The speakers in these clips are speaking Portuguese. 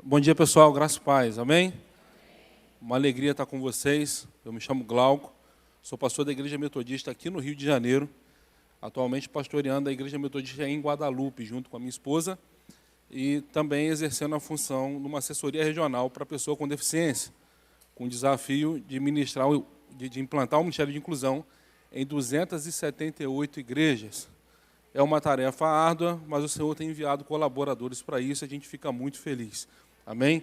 Bom dia, pessoal. Graça e paz. Amém? Uma alegria estar com vocês. Eu me chamo Glauco, sou pastor da Igreja Metodista aqui no Rio de Janeiro, atualmente pastoreando a Igreja Metodista em Guadalupe, junto com a minha esposa, e também exercendo a função numa assessoria regional para pessoa com deficiência, com o desafio de implantar o Ministério de Inclusão em 278 igrejas. É uma tarefa árdua, mas o Senhor tem enviado colaboradores para isso, e a gente fica muito feliz. Amém?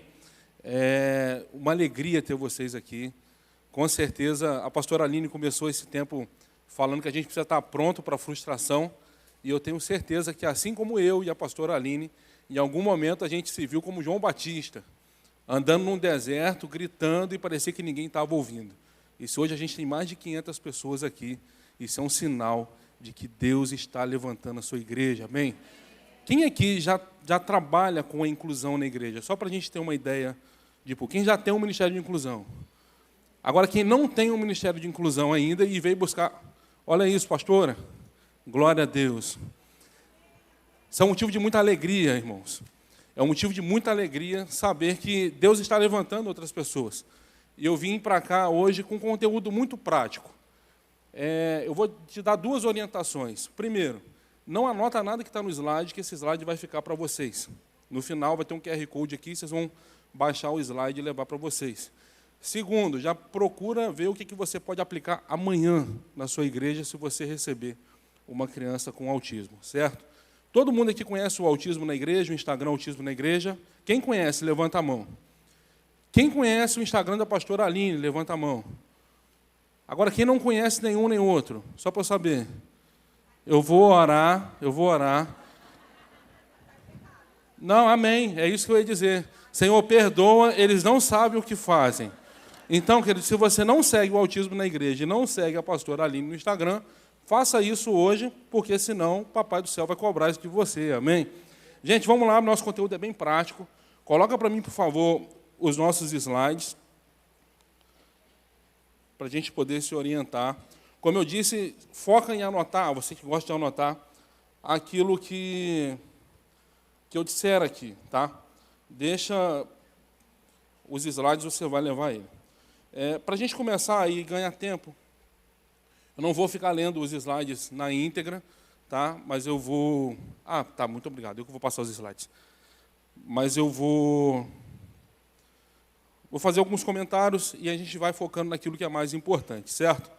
É uma alegria ter vocês aqui. Com certeza, a pastora Aline começou esse tempo falando que a gente precisa estar pronto para a frustração, e eu tenho certeza que, assim como eu e a pastora Aline, em algum momento a gente se viu como João Batista, andando num deserto, gritando, e parecia que ninguém estava ouvindo. E se hoje a gente tem mais de 500 pessoas aqui, isso é um sinal de que Deus está levantando a sua igreja. Amém? Quem aqui já trabalha com a inclusão na igreja? Só para a gente ter uma ideia, tipo, quem já tem um ministério de inclusão? Agora, quem não tem um ministério de inclusão ainda e veio buscar... Olha isso, pastora. Glória a Deus. Isso é um motivo de muita alegria, irmãos. É um motivo de muita alegria saber que Deus está levantando outras pessoas. E eu vim para cá hoje com conteúdo muito prático. Eu vou te dar duas orientações. Primeiro, não anota nada que está no slide, que esse slide vai ficar para vocês. No final vai ter um QR Code aqui, vocês vão baixar o slide e levar para vocês. Segundo, já procura ver o que você pode aplicar amanhã na sua igreja se você receber uma criança com autismo, certo? Todo mundo aqui conhece o Autismo na Igreja, o Instagram Autismo na Igreja? Quem conhece, levanta a mão. Quem conhece o Instagram da pastora Aline, levanta a mão. Agora, quem não conhece nenhum nem outro, só para eu saber. Eu vou orar. Não, amém, é isso que eu ia dizer. Senhor, perdoa, eles não sabem o que fazem. Então, querido, se você não segue o Autismo na Igreja e não segue a pastora Aline no Instagram, faça isso hoje, porque senão o Papai do Céu vai cobrar isso de você, amém? Gente, vamos lá, nosso conteúdo é bem prático. Coloca para mim, por favor, os nossos slides, para a gente poder se orientar. Como eu disse, foca em anotar, você que gosta de anotar, aquilo que eu disser aqui, tá? Deixa os slides, você vai levar ele. Para a gente começar aí e ganhar tempo, eu não vou ficar lendo os slides na íntegra, tá? Mas eu vou... tá, muito obrigado, eu que vou passar os slides. Mas eu vou fazer alguns comentários e a gente vai focando naquilo que é mais importante, certo?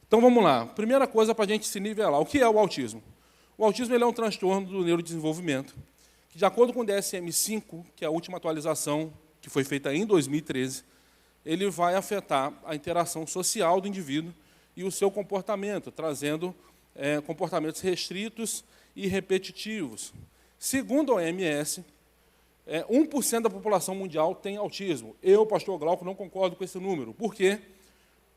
Então, vamos lá. Primeira coisa para a gente se nivelar. O que é o autismo? O autismo ele é um transtorno do neurodesenvolvimento, que, de acordo com o DSM-5, que é a última atualização que foi feita em 2013, ele vai afetar a interação social do indivíduo e o seu comportamento, trazendo comportamentos restritos e repetitivos. Segundo a OMS, 1% da população mundial tem autismo. Eu, pastor Glauco, não concordo com esse número. Por quê?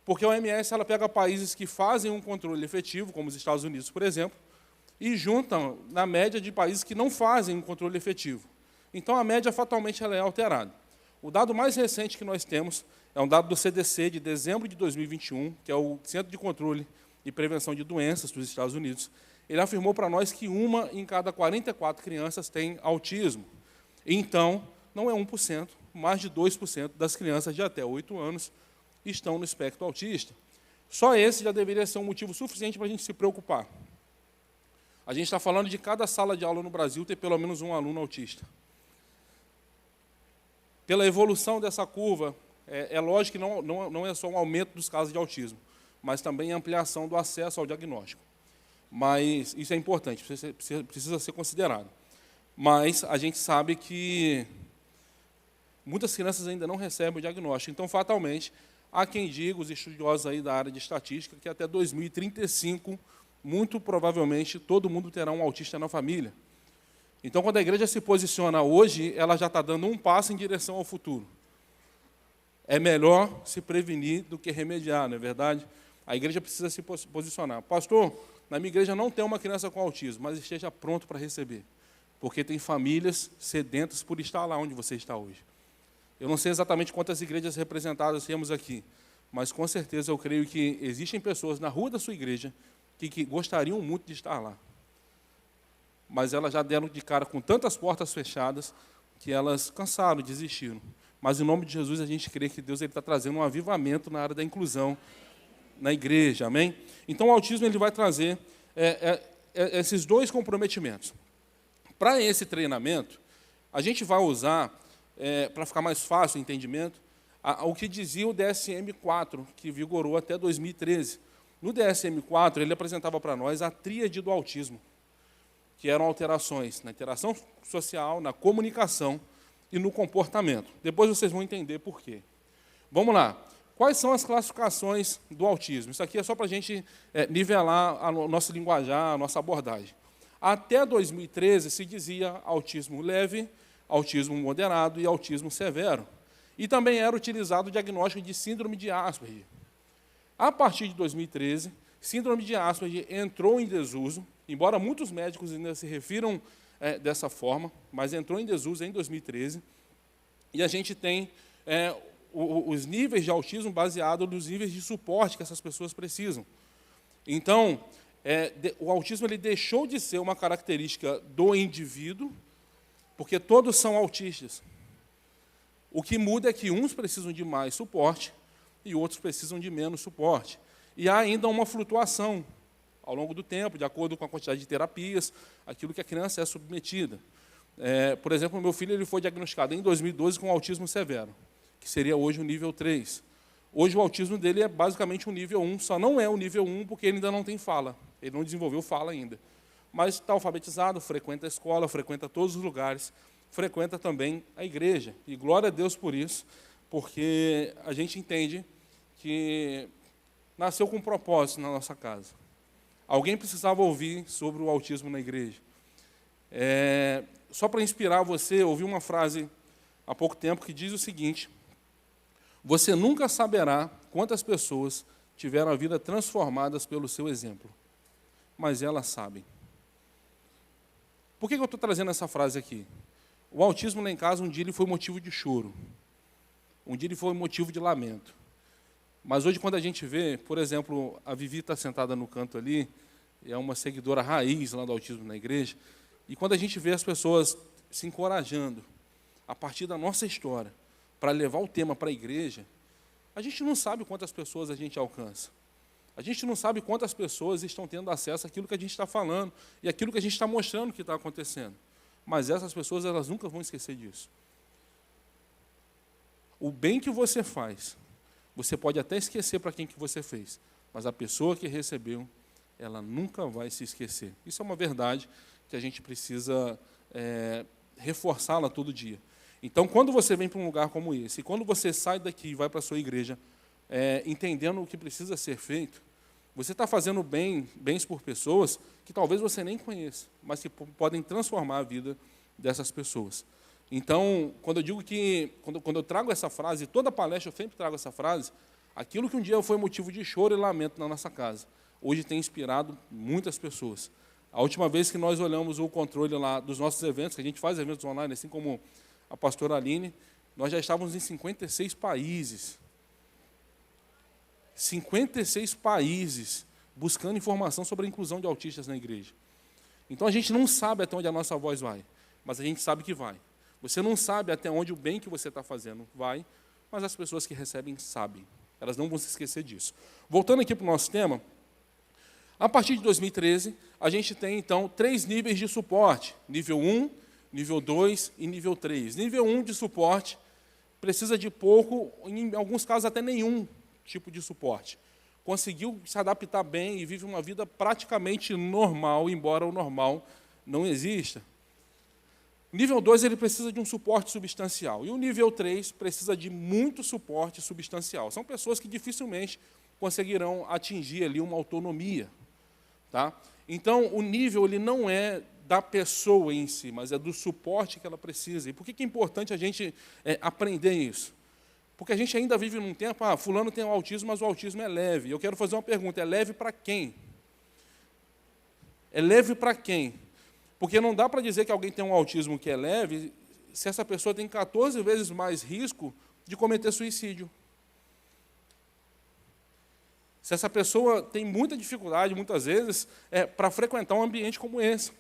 Porque a OMS ela pega países que fazem um controle efetivo, como os Estados Unidos, por exemplo, e juntam na média de países que não fazem um controle efetivo. Então, a média, fatalmente, ela é alterada. O dado mais recente que nós temos é um dado do CDC de dezembro de 2021, que é o Centro de Controle e Prevenção de Doenças dos Estados Unidos. Ele afirmou para nós que 1 em cada 44 crianças tem autismo. Então, não é 1%, mais de 2% das crianças de até 8 anos estão no espectro autista. Só esse já deveria ser um motivo suficiente para a gente se preocupar. A gente está falando de cada sala de aula no Brasil ter pelo menos um aluno autista. Pela evolução dessa curva, é lógico que não é só um aumento dos casos de autismo, mas também a ampliação do acesso ao diagnóstico. Mas isso é importante, precisa ser considerado. Mas a gente sabe que muitas crianças ainda não recebem o diagnóstico. Então, fatalmente, há quem diga, os estudiosos aí da área de estatística, que até 2035, muito provavelmente, todo mundo terá um autista na família. Então, quando a igreja se posiciona hoje, ela já está dando um passo em direção ao futuro. É melhor se prevenir do que remediar, não é verdade? A igreja precisa se posicionar. Pastor, na minha igreja não tem uma criança com autismo, mas esteja pronto para receber. Porque tem famílias sedentas por estar lá onde você está hoje. Eu não sei exatamente quantas igrejas representadas temos aqui, mas com certeza eu creio que existem pessoas na rua da sua igreja que gostariam muito de estar lá. Mas elas já deram de cara com tantas portas fechadas, que elas cansaram, desistiram. Mas, em nome de Jesus, a gente crê que Deus está trazendo um avivamento na área da inclusão na igreja, amém? Então, o autismo ele vai trazer esses dois comprometimentos. Para esse treinamento, a gente vai usar, para ficar mais fácil o entendimento, o que dizia o DSM-4, que vigorou até 2013. No DSM-4, ele apresentava para nós a tríade do autismo, que eram alterações na interação social, na comunicação e no comportamento. Depois vocês vão entender por quê. Vamos lá. Quais são as classificações do autismo? Isso aqui é só para a gente nivelar o nosso linguajar, a nossa abordagem. Até 2013 se dizia autismo leve, autismo moderado e autismo severo. E também era utilizado o diagnóstico de síndrome de Asperger. A partir de 2013, síndrome de Asperger entrou em desuso, embora muitos médicos ainda se refiram dessa forma, mas entrou em desuso em 2013, e a gente tem os níveis de autismo baseados nos níveis de suporte que essas pessoas precisam. Então, o autismo ele deixou de ser uma característica do indivíduo, porque todos são autistas. O que muda é que uns precisam de mais suporte e outros precisam de menos suporte. E há ainda uma flutuação ao longo do tempo, de acordo com a quantidade de terapias, aquilo que a criança é submetida. Por exemplo, o meu filho ele foi diagnosticado em 2012 com autismo severo, que seria hoje o nível 3. Hoje o autismo dele é basicamente um nível 1, só não é o nível 1 porque ele ainda não tem fala, ele não desenvolveu fala ainda. Mas está alfabetizado, frequenta a escola, frequenta todos os lugares, frequenta também a igreja. E glória a Deus por isso, porque a gente entende que nasceu com um propósito na nossa casa. Alguém precisava ouvir sobre o autismo na igreja. Só para inspirar você, eu ouvi uma frase há pouco tempo que diz o seguinte: você nunca saberá quantas pessoas tiveram a vida transformadas pelo seu exemplo, mas elas sabem. Por que eu estou trazendo essa frase aqui? O autismo lá em casa, um dia ele foi motivo de choro, um dia ele foi motivo de lamento. Mas hoje, quando a gente vê, por exemplo, a Vivi está sentada no canto ali, é uma seguidora raiz lá do autismo na igreja, e quando a gente vê as pessoas se encorajando, a partir da nossa história, para levar o tema para a igreja, a gente não sabe quantas pessoas a gente alcança. A gente não sabe quantas pessoas estão tendo acesso àquilo que a gente está falando e àquilo que a gente está mostrando que está acontecendo. Mas essas pessoas, elas nunca vão esquecer disso. O bem que você faz, você pode até esquecer para quem que você fez, mas a pessoa que recebeu, ela nunca vai se esquecer. Isso é uma verdade que a gente precisa reforçá-la todo dia. Então, quando você vem para um lugar como esse, e quando você sai daqui e vai para a sua igreja, entendendo o que precisa ser feito, você está fazendo bens por pessoas que talvez você nem conheça, mas que podem transformar a vida dessas pessoas. Então, quando eu digo que, quando eu trago essa frase, toda palestra eu sempre trago essa frase, aquilo que um dia foi motivo de choro e lamento na nossa casa, hoje tem inspirado muitas pessoas. A última vez que nós olhamos o controle lá dos nossos eventos, que a gente faz eventos online, assim como a pastora Aline, nós já estávamos em 56 países. 56 países buscando informação sobre a inclusão de autistas na igreja. Então, a gente não sabe até onde a nossa voz vai, mas a gente sabe que vai. Você não sabe até onde o bem que você está fazendo vai, mas as pessoas que recebem sabem. Elas não vão se esquecer disso. Voltando aqui para o nosso tema, a partir de 2013, a gente tem, então, 3 níveis de suporte. Nível 1, nível 2 e nível 3. Nível 1 de suporte precisa de pouco, em alguns casos até nenhum tipo de suporte. Conseguiu se adaptar bem e vive uma vida praticamente normal, embora o normal não exista. Nível 2, ele precisa de um suporte substancial. E o nível 3 precisa de muito suporte substancial. São pessoas que dificilmente conseguirão atingir ali uma autonomia. Tá? Então, o nível ele não é da pessoa em si, mas é do suporte que ela precisa. E por que é importante a gente aprender isso? Porque a gente ainda vive num tempo, fulano tem autismo, mas o autismo é leve. Eu quero fazer uma pergunta, é leve para quem? É leve para quem? Porque não dá para dizer que alguém tem um autismo que é leve se essa pessoa tem 14 vezes mais risco de cometer suicídio. Se essa pessoa tem muita dificuldade, muitas vezes, para frequentar um ambiente como esse,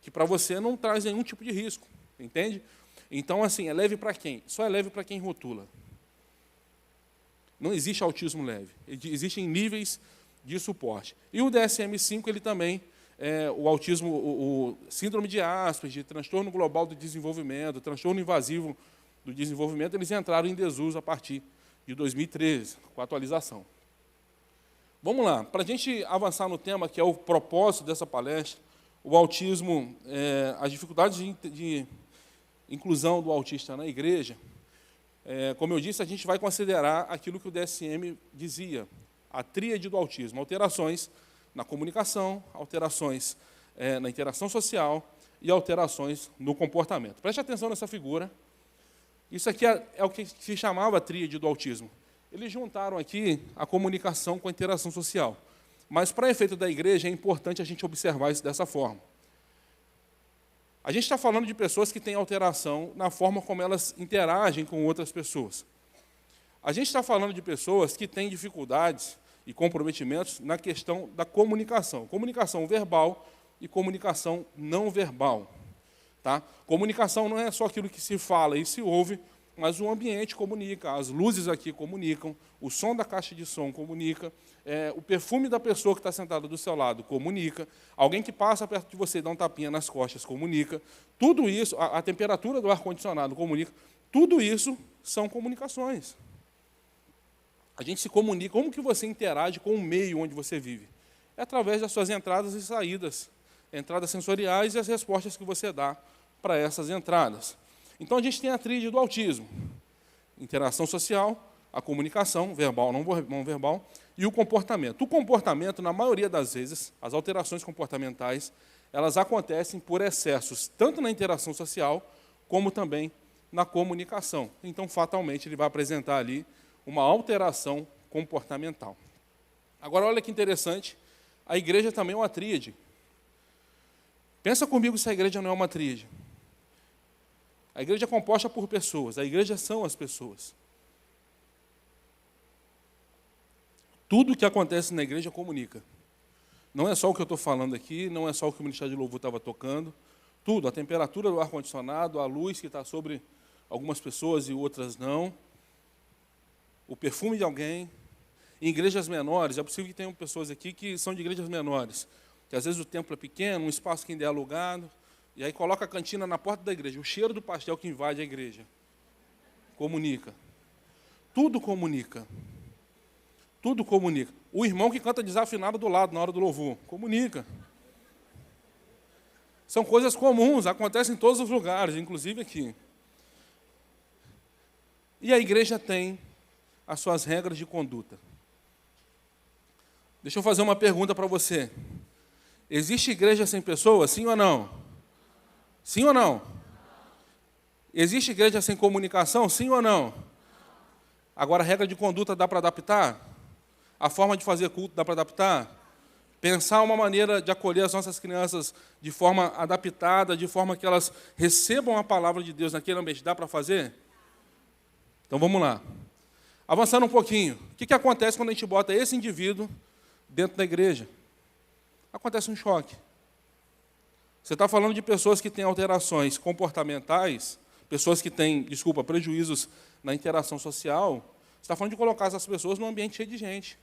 que para você não traz nenhum tipo de risco, entende? Então, assim, é leve para quem? Só é leve para quem rotula. Não existe autismo leve. Existem níveis de suporte. E o DSM-5, ele também, o autismo, o síndrome de Asperger, transtorno global do desenvolvimento, transtorno invasivo do desenvolvimento, eles entraram em desuso a partir de 2013, com a atualização. Vamos lá, para a gente avançar no tema, que é o propósito dessa palestra, o autismo, as dificuldades de inclusão do autista na igreja. Como eu disse, a gente vai considerar aquilo que o DSM dizia, a tríade do autismo: alterações na comunicação, alterações na interação social e alterações no comportamento. Preste atenção nessa figura. Isso aqui é o que se chamava a tríade do autismo. Eles juntaram aqui a comunicação com a interação social. Mas, para efeito da igreja, é importante a gente observar isso dessa forma. A gente está falando de pessoas que têm alteração na forma como elas interagem com outras pessoas. A gente está falando de pessoas que têm dificuldades e comprometimentos na questão da comunicação. Comunicação verbal e comunicação não verbal. Tá? Comunicação não é só aquilo que se fala e se ouve, mas o ambiente comunica, as luzes aqui comunicam, o som da caixa de som comunica, o perfume da pessoa que está sentada do seu lado comunica, alguém que passa perto de você e dá um tapinha nas costas comunica, tudo isso, a temperatura do ar-condicionado comunica, tudo isso são comunicações. A gente se comunica, como que você interage com o meio onde você vive? É através das suas entradas e saídas, entradas sensoriais e as respostas que você dá para essas entradas. Então, a gente tem a tríade do autismo: interação social, a comunicação, verbal, não verbal, e o comportamento. O comportamento, na maioria das vezes, as alterações comportamentais, elas acontecem por excessos, tanto na interação social, como também na comunicação. Então, fatalmente, ele vai apresentar ali uma alteração comportamental. Agora, olha que interessante, a igreja também é uma tríade. Pensa comigo se a igreja não é uma tríade. A igreja é composta por pessoas, a igreja são as pessoas. Tudo o que acontece na igreja comunica. Não é só o que eu estou falando aqui, não é só o que o Ministério de Louvor estava tocando. Tudo, a temperatura do ar-condicionado, a luz que está sobre algumas pessoas e outras não. O perfume de alguém. Em igrejas menores, é possível que tenham pessoas aqui que são de igrejas menores, que às vezes o templo é pequeno, um espaço que ainda é alugado, e aí coloca a cantina na porta da igreja. O cheiro do pastel que invade a igreja comunica. Tudo comunica. Tudo comunica. O irmão que canta desafinado do lado na hora do louvor comunica. São coisas comuns, acontecem em todos os lugares, inclusive aqui. E a igreja tem as suas regras de conduta. Deixa eu fazer uma pergunta para você. Existe igreja sem pessoas, sim ou não? Sim ou não? Existe igreja sem comunicação, sim ou não? Agora, a regra de conduta dá para adaptar? A forma de fazer culto dá para adaptar? Pensar uma maneira de acolher as nossas crianças de forma adaptada, de forma que elas recebam a palavra de Deus naquele ambiente, dá para fazer? Então, vamos lá. Avançando um pouquinho. O que acontece quando a gente bota esse indivíduo dentro da igreja? Acontece um choque. Você está falando de pessoas que têm alterações comportamentais, pessoas que têm, prejuízos na interação social. Você está falando de colocar essas pessoas num ambiente cheio de gente.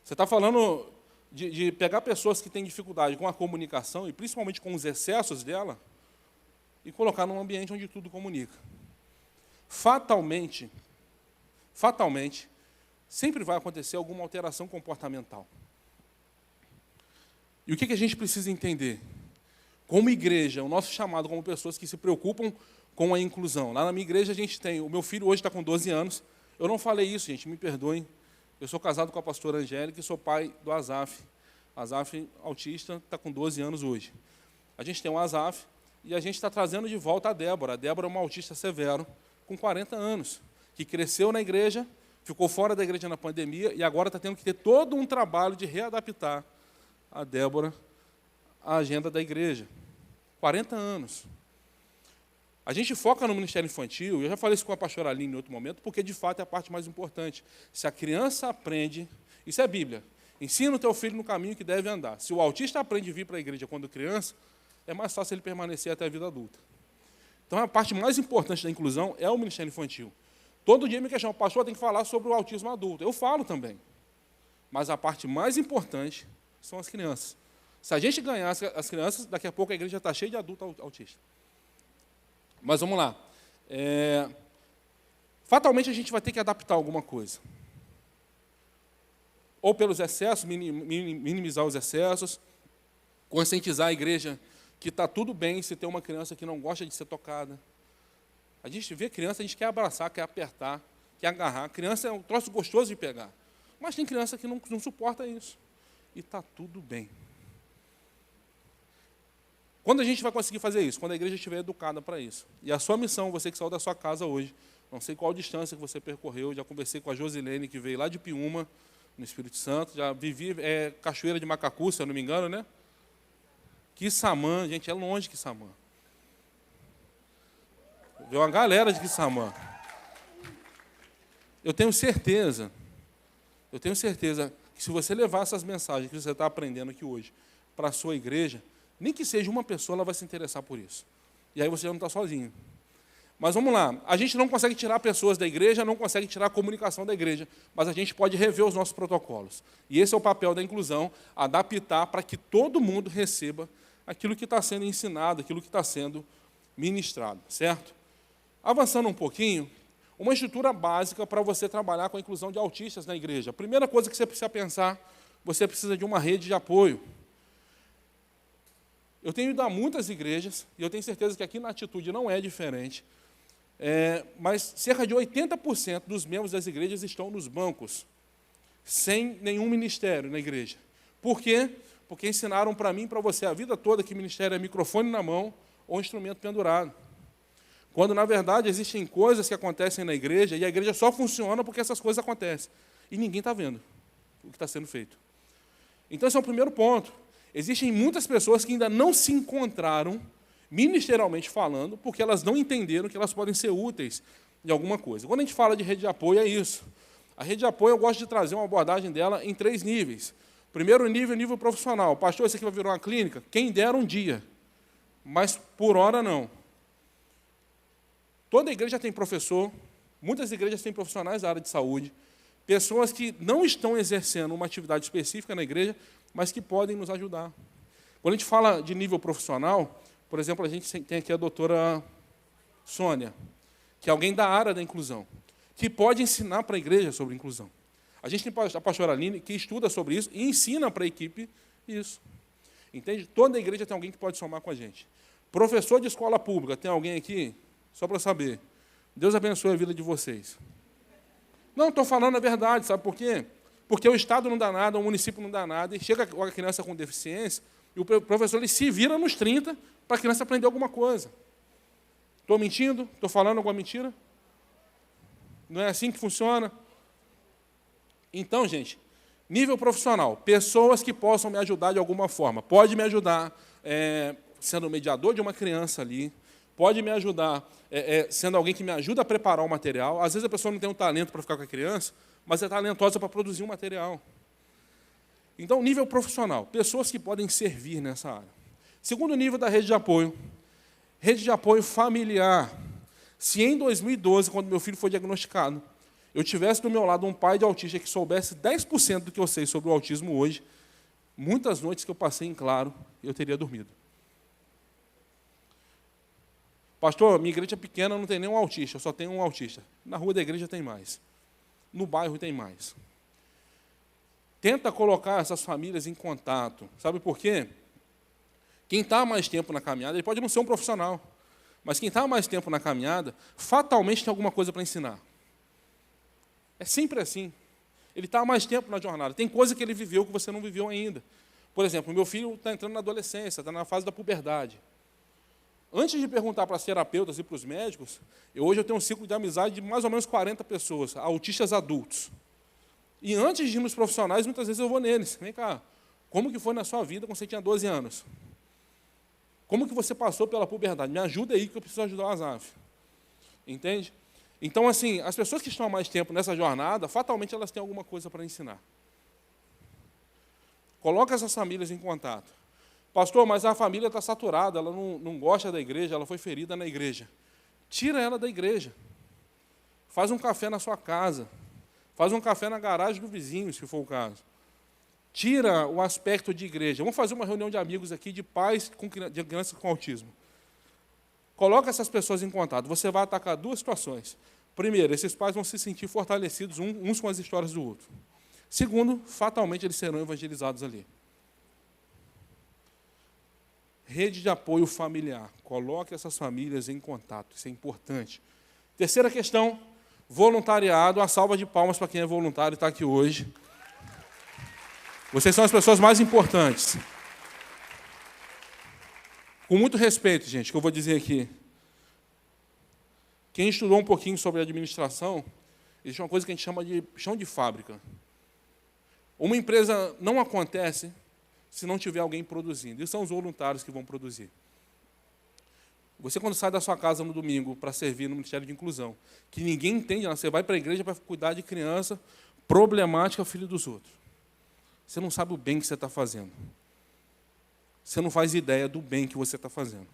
Você está falando de pegar pessoas que têm dificuldade com a comunicação, e principalmente com os excessos dela, e colocar num ambiente onde tudo comunica. Fatalmente, sempre vai acontecer alguma alteração comportamental. E o que a gente precisa entender? Como igreja, o nosso chamado como pessoas que se preocupam com a inclusão. Lá na minha igreja a gente tem, o meu filho hoje está com 12 anos, eu não falei isso, gente, me perdoem. Eu sou casado com a pastora Angélica e sou pai do Azaf. Azaf, autista, está com 12 anos hoje. A gente tem um Azaf e a gente está trazendo de volta a Débora. A Débora é uma autista severo, com 40 anos, que cresceu na igreja, ficou fora da igreja na pandemia e agora está tendo que ter todo um trabalho de readaptar a Débora à agenda da igreja. 40 anos. A gente foca no ministério infantil, eu já falei isso com a pastora Aline em outro momento, porque de fato é a parte mais importante. Se a criança aprende, isso é Bíblia, ensina o teu filho no caminho que deve andar. Se o autista aprende a vir para a igreja quando criança, é mais fácil ele permanecer até a vida adulta. Então, a parte mais importante da inclusão é o Ministério Infantil. Todo dia me questionam, pastor, tem que falar sobre o autismo adulto. Eu falo também. Mas a parte mais importante são as crianças. Se a gente ganhar as crianças, daqui a pouco a igreja está cheia de adulto autista. Mas vamos lá. Fatalmente a gente vai ter que adaptar alguma coisa. Ou pelos excessos, minimizar os excessos, conscientizar a igreja que está tudo bem se tem uma criança que não gosta de ser tocada. A gente vê criança, a gente quer abraçar, quer apertar, quer agarrar. Criança é um troço gostoso de pegar. Mas tem criança que não suporta isso. E está tudo bem. Quando a gente vai conseguir fazer isso? Quando a igreja estiver educada para isso. E a sua missão, você que saiu da sua casa hoje, não sei qual distância que você percorreu, já conversei com a Josilene, que veio lá de Piúma, no Espírito Santo, já vivi Cachoeira de Macacu, se eu não me engano, né? Quissamã, gente, é longe Quissamã. Veio uma galera de Quissamã. Eu tenho certeza que se você levar essas mensagens que você está aprendendo aqui hoje para a sua igreja, nem que seja uma pessoa, ela vai se interessar por isso. E aí você já não está sozinho. Mas vamos lá, a gente não consegue tirar pessoas da igreja, não consegue tirar a comunicação da igreja, mas a gente pode rever os nossos protocolos. E esse é o papel da inclusão, adaptar para que todo mundo receba aquilo que está sendo ensinado, aquilo que está sendo ministrado, certo? Avançando um pouquinho, uma estrutura básica para você trabalhar com a inclusão de autistas na igreja. A primeira coisa que você precisa pensar, você precisa de uma rede de apoio. Eu tenho ido a muitas igrejas, e eu tenho certeza que aqui na Atitude não é diferente, mas cerca de 80% dos membros das igrejas estão nos bancos, sem nenhum ministério na igreja. Por quê? Porque ensinaram para mim e para você a vida toda que ministério é microfone na mão ou instrumento pendurado. Quando, na verdade, existem coisas que acontecem na igreja, e a igreja só funciona porque essas coisas acontecem. E ninguém está vendo o que está sendo feito. Então, esse é o primeiro ponto. Existem muitas pessoas que ainda não se encontraram, ministerialmente falando, porque elas não entenderam que elas podem ser úteis em alguma coisa. Quando a gente fala de rede de apoio, é isso. A rede de apoio, eu gosto de trazer uma abordagem dela em 3 níveis. Primeiro nível, nível profissional. Pastor, isso aqui vai virar uma clínica? Quem dera um dia, mas por hora não. Toda igreja tem professor, muitas igrejas têm profissionais da área de saúde, pessoas que não estão exercendo uma atividade específica na igreja, mas que podem nos ajudar. Quando a gente fala de nível profissional, por exemplo, a gente tem aqui a doutora Sônia, que é alguém da área da inclusão, que pode ensinar para a igreja sobre inclusão. A gente tem a pastora Aline, que estuda sobre isso e ensina para a equipe isso. Entende? Toda igreja tem alguém que pode somar com a gente. Professor de escola pública, tem alguém aqui? Só para saber. Deus abençoe a vida de vocês. Não, estou falando a verdade, sabe por quê? Porque o Estado não dá nada, o município não dá nada, e chega a criança com deficiência, e o professor ele se vira nos 30 para a criança aprender alguma coisa. Estou mentindo? Estou falando alguma mentira? Não é assim que funciona? Então, gente, nível profissional, pessoas que possam me ajudar de alguma forma. Pode me ajudar sendo mediador de uma criança ali, pode me ajudar sendo alguém que me ajuda a preparar o material. Às vezes a pessoa não tem um talento para ficar com a criança, mas é talentosa para produzir um material. Então, nível profissional, pessoas que podem servir nessa área. Segundo nível da rede de apoio familiar. Se em 2012, quando meu filho foi diagnosticado, eu tivesse do meu lado um pai de autista que soubesse 10% do que eu sei sobre o autismo hoje, muitas noites que eu passei em claro, eu teria dormido. Pastor, minha igreja é pequena, não tem nenhum autista, eu só tenho um autista. Na rua da igreja tem mais. No bairro tem mais. Tenta colocar essas famílias em contato. Sabe por quê? Quem está há mais tempo na caminhada, ele pode não ser um profissional, mas quem está há mais tempo na caminhada, fatalmente tem alguma coisa para ensinar. É sempre assim. Ele está há mais tempo na jornada. Tem coisa que ele viveu que você não viveu ainda. Por exemplo, meu filho está entrando na adolescência, está na fase da puberdade. Antes de perguntar para as terapeutas e para os médicos, hoje eu tenho um ciclo de amizade de mais ou menos 40 pessoas, autistas adultos. E antes de ir nos profissionais, muitas vezes eu vou neles. Vem cá, como que foi na sua vida quando você tinha 12 anos? Como que você passou pela puberdade? Me ajuda aí que eu preciso ajudar o Azaf. Entende? Então, assim, as pessoas que estão há mais tempo nessa jornada, fatalmente elas têm alguma coisa para ensinar. Coloca essas famílias em contato. Pastor, mas a família está saturada, ela não gosta da igreja, ela foi ferida na igreja. Tira ela da igreja. Faz um café na sua casa. Faz um café na garagem do vizinho, se for o caso. Tira o aspecto de igreja. Vamos fazer uma reunião de amigos aqui, de pais de crianças com autismo. Coloca essas pessoas em contato. Você vai atacar duas situações. Primeiro, esses pais vão se sentir fortalecidos uns com as histórias do outro. Segundo, fatalmente eles serão evangelizados ali. Rede de apoio familiar. Coloque essas famílias em contato. Isso é importante. Terceira questão, voluntariado. A salva de palmas para quem é voluntário e está aqui hoje. Vocês são as pessoas mais importantes. Com muito respeito, gente, que eu vou dizer aqui. Quem estudou um pouquinho sobre administração, existe uma coisa que a gente chama de chão de fábrica. Uma empresa não acontece se não tiver alguém produzindo. E são os voluntários que vão produzir. Você, quando sai da sua casa no domingo para servir no Ministério de Inclusão, que ninguém entende, você vai para a igreja para cuidar de criança problemática, filho dos outros. Você não sabe o bem que você está fazendo. Você não faz ideia do bem que você está fazendo.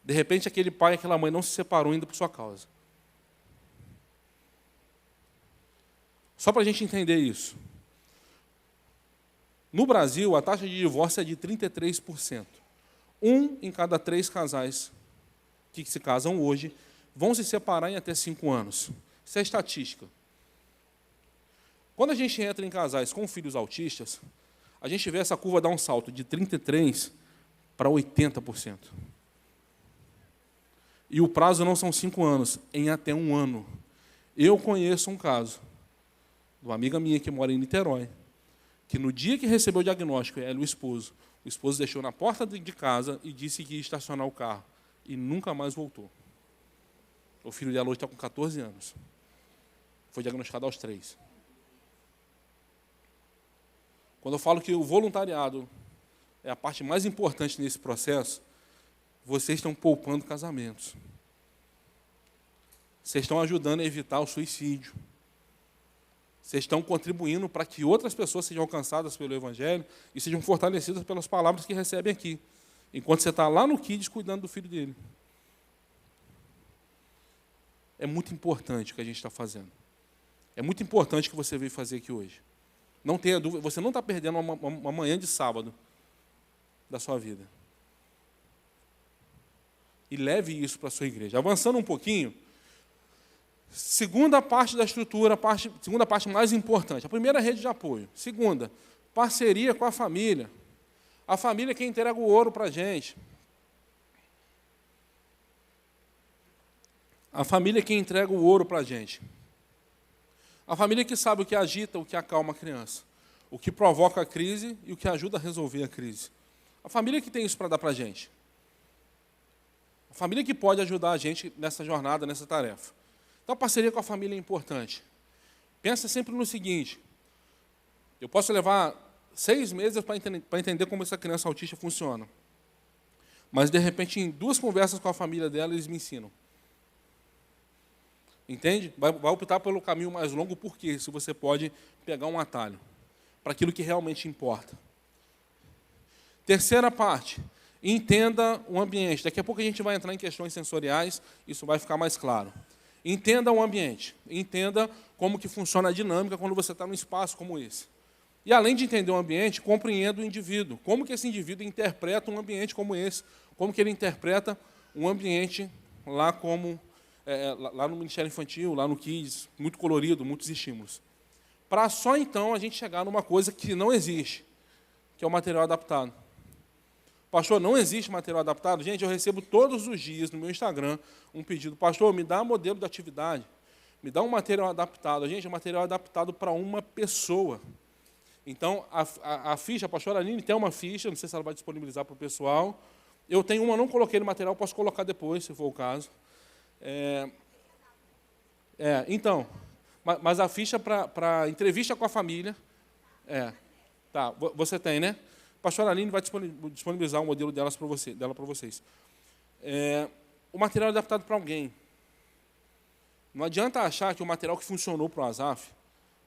De repente, aquele pai e aquela mãe não se separou ainda por sua causa. Só para a gente entender isso. No Brasil, a taxa de divórcio é de 33%. 1 em cada 3 casais que se casam hoje vão se separar em até 5 anos. Isso é estatística. Quando a gente entra em casais com filhos autistas, a gente vê essa curva dar um salto de 33% para 80%. E o prazo não são 5 anos, em até 1 ano. Eu conheço um caso de uma amiga minha que mora em Niterói, que no dia que recebeu o diagnóstico, ela e o esposo deixou na porta de casa e disse que ia estacionar o carro. E nunca mais voltou. O filho dela hoje está com 14 anos. Foi diagnosticado aos 3. Quando eu falo que o voluntariado é a parte mais importante nesse processo, vocês estão poupando casamentos. Vocês estão ajudando a evitar o suicídio. Vocês estão contribuindo para que outras pessoas sejam alcançadas pelo Evangelho e sejam fortalecidas pelas palavras que recebem aqui, enquanto você está lá no Kids cuidando do filho dele. É muito importante o que a gente está fazendo. É muito importante o que você veio fazer aqui hoje. Não tenha dúvida, você não está perdendo uma manhã de sábado da sua vida. E leve isso para a sua igreja. Avançando um pouquinho, segunda parte da estrutura, segunda parte mais importante. A primeira, rede de apoio. Segunda, parceria com a família. A família é quem entrega o ouro para a gente. A família é quem entrega o ouro para a gente. A família que sabe o que agita, o que acalma a criança. O que provoca a crise e o que ajuda a resolver a crise. A família que tem isso para dar para a gente. A família que pode ajudar a gente nessa jornada, nessa tarefa. Então, a parceria com a família é importante. Pensa sempre no seguinte: eu posso levar 6 meses para entender como essa criança autista funciona. Mas, de repente, em 2 conversas com a família dela, eles me ensinam. Entende? Vai optar pelo caminho mais longo, porque se você pode pegar um atalho para aquilo que realmente importa. Terceira parte, entenda o ambiente. Daqui a pouco a gente vai entrar em questões sensoriais, isso vai ficar mais claro. Entenda o ambiente, entenda como que funciona a dinâmica quando você está num espaço como esse. E além de entender o ambiente, compreenda o indivíduo. Como que esse indivíduo interpreta um ambiente como esse? Como que ele interpreta um ambiente lá como... lá no Ministério Infantil, lá no Kids, muito colorido, muitos estímulos. Para só então a gente chegar numa coisa que não existe, que é o material adaptado. Pastor, não existe material adaptado? Gente, eu recebo todos os dias no meu Instagram um pedido. Pastor, me dá um modelo de atividade, me dá um material adaptado. Gente, é um material adaptado para uma pessoa. Então, a ficha, a pastora Aline tem uma ficha, não sei se ela vai disponibilizar para o pessoal. Eu tenho uma, não coloquei no material, posso colocar depois, se for o caso. Então, mas a ficha para entrevista com a família, tá, você tem, né? A pastora Aline vai disponibilizar o modelo dela para vocês. O material é adaptado para alguém. Não adianta achar que o material que funcionou para o Asaf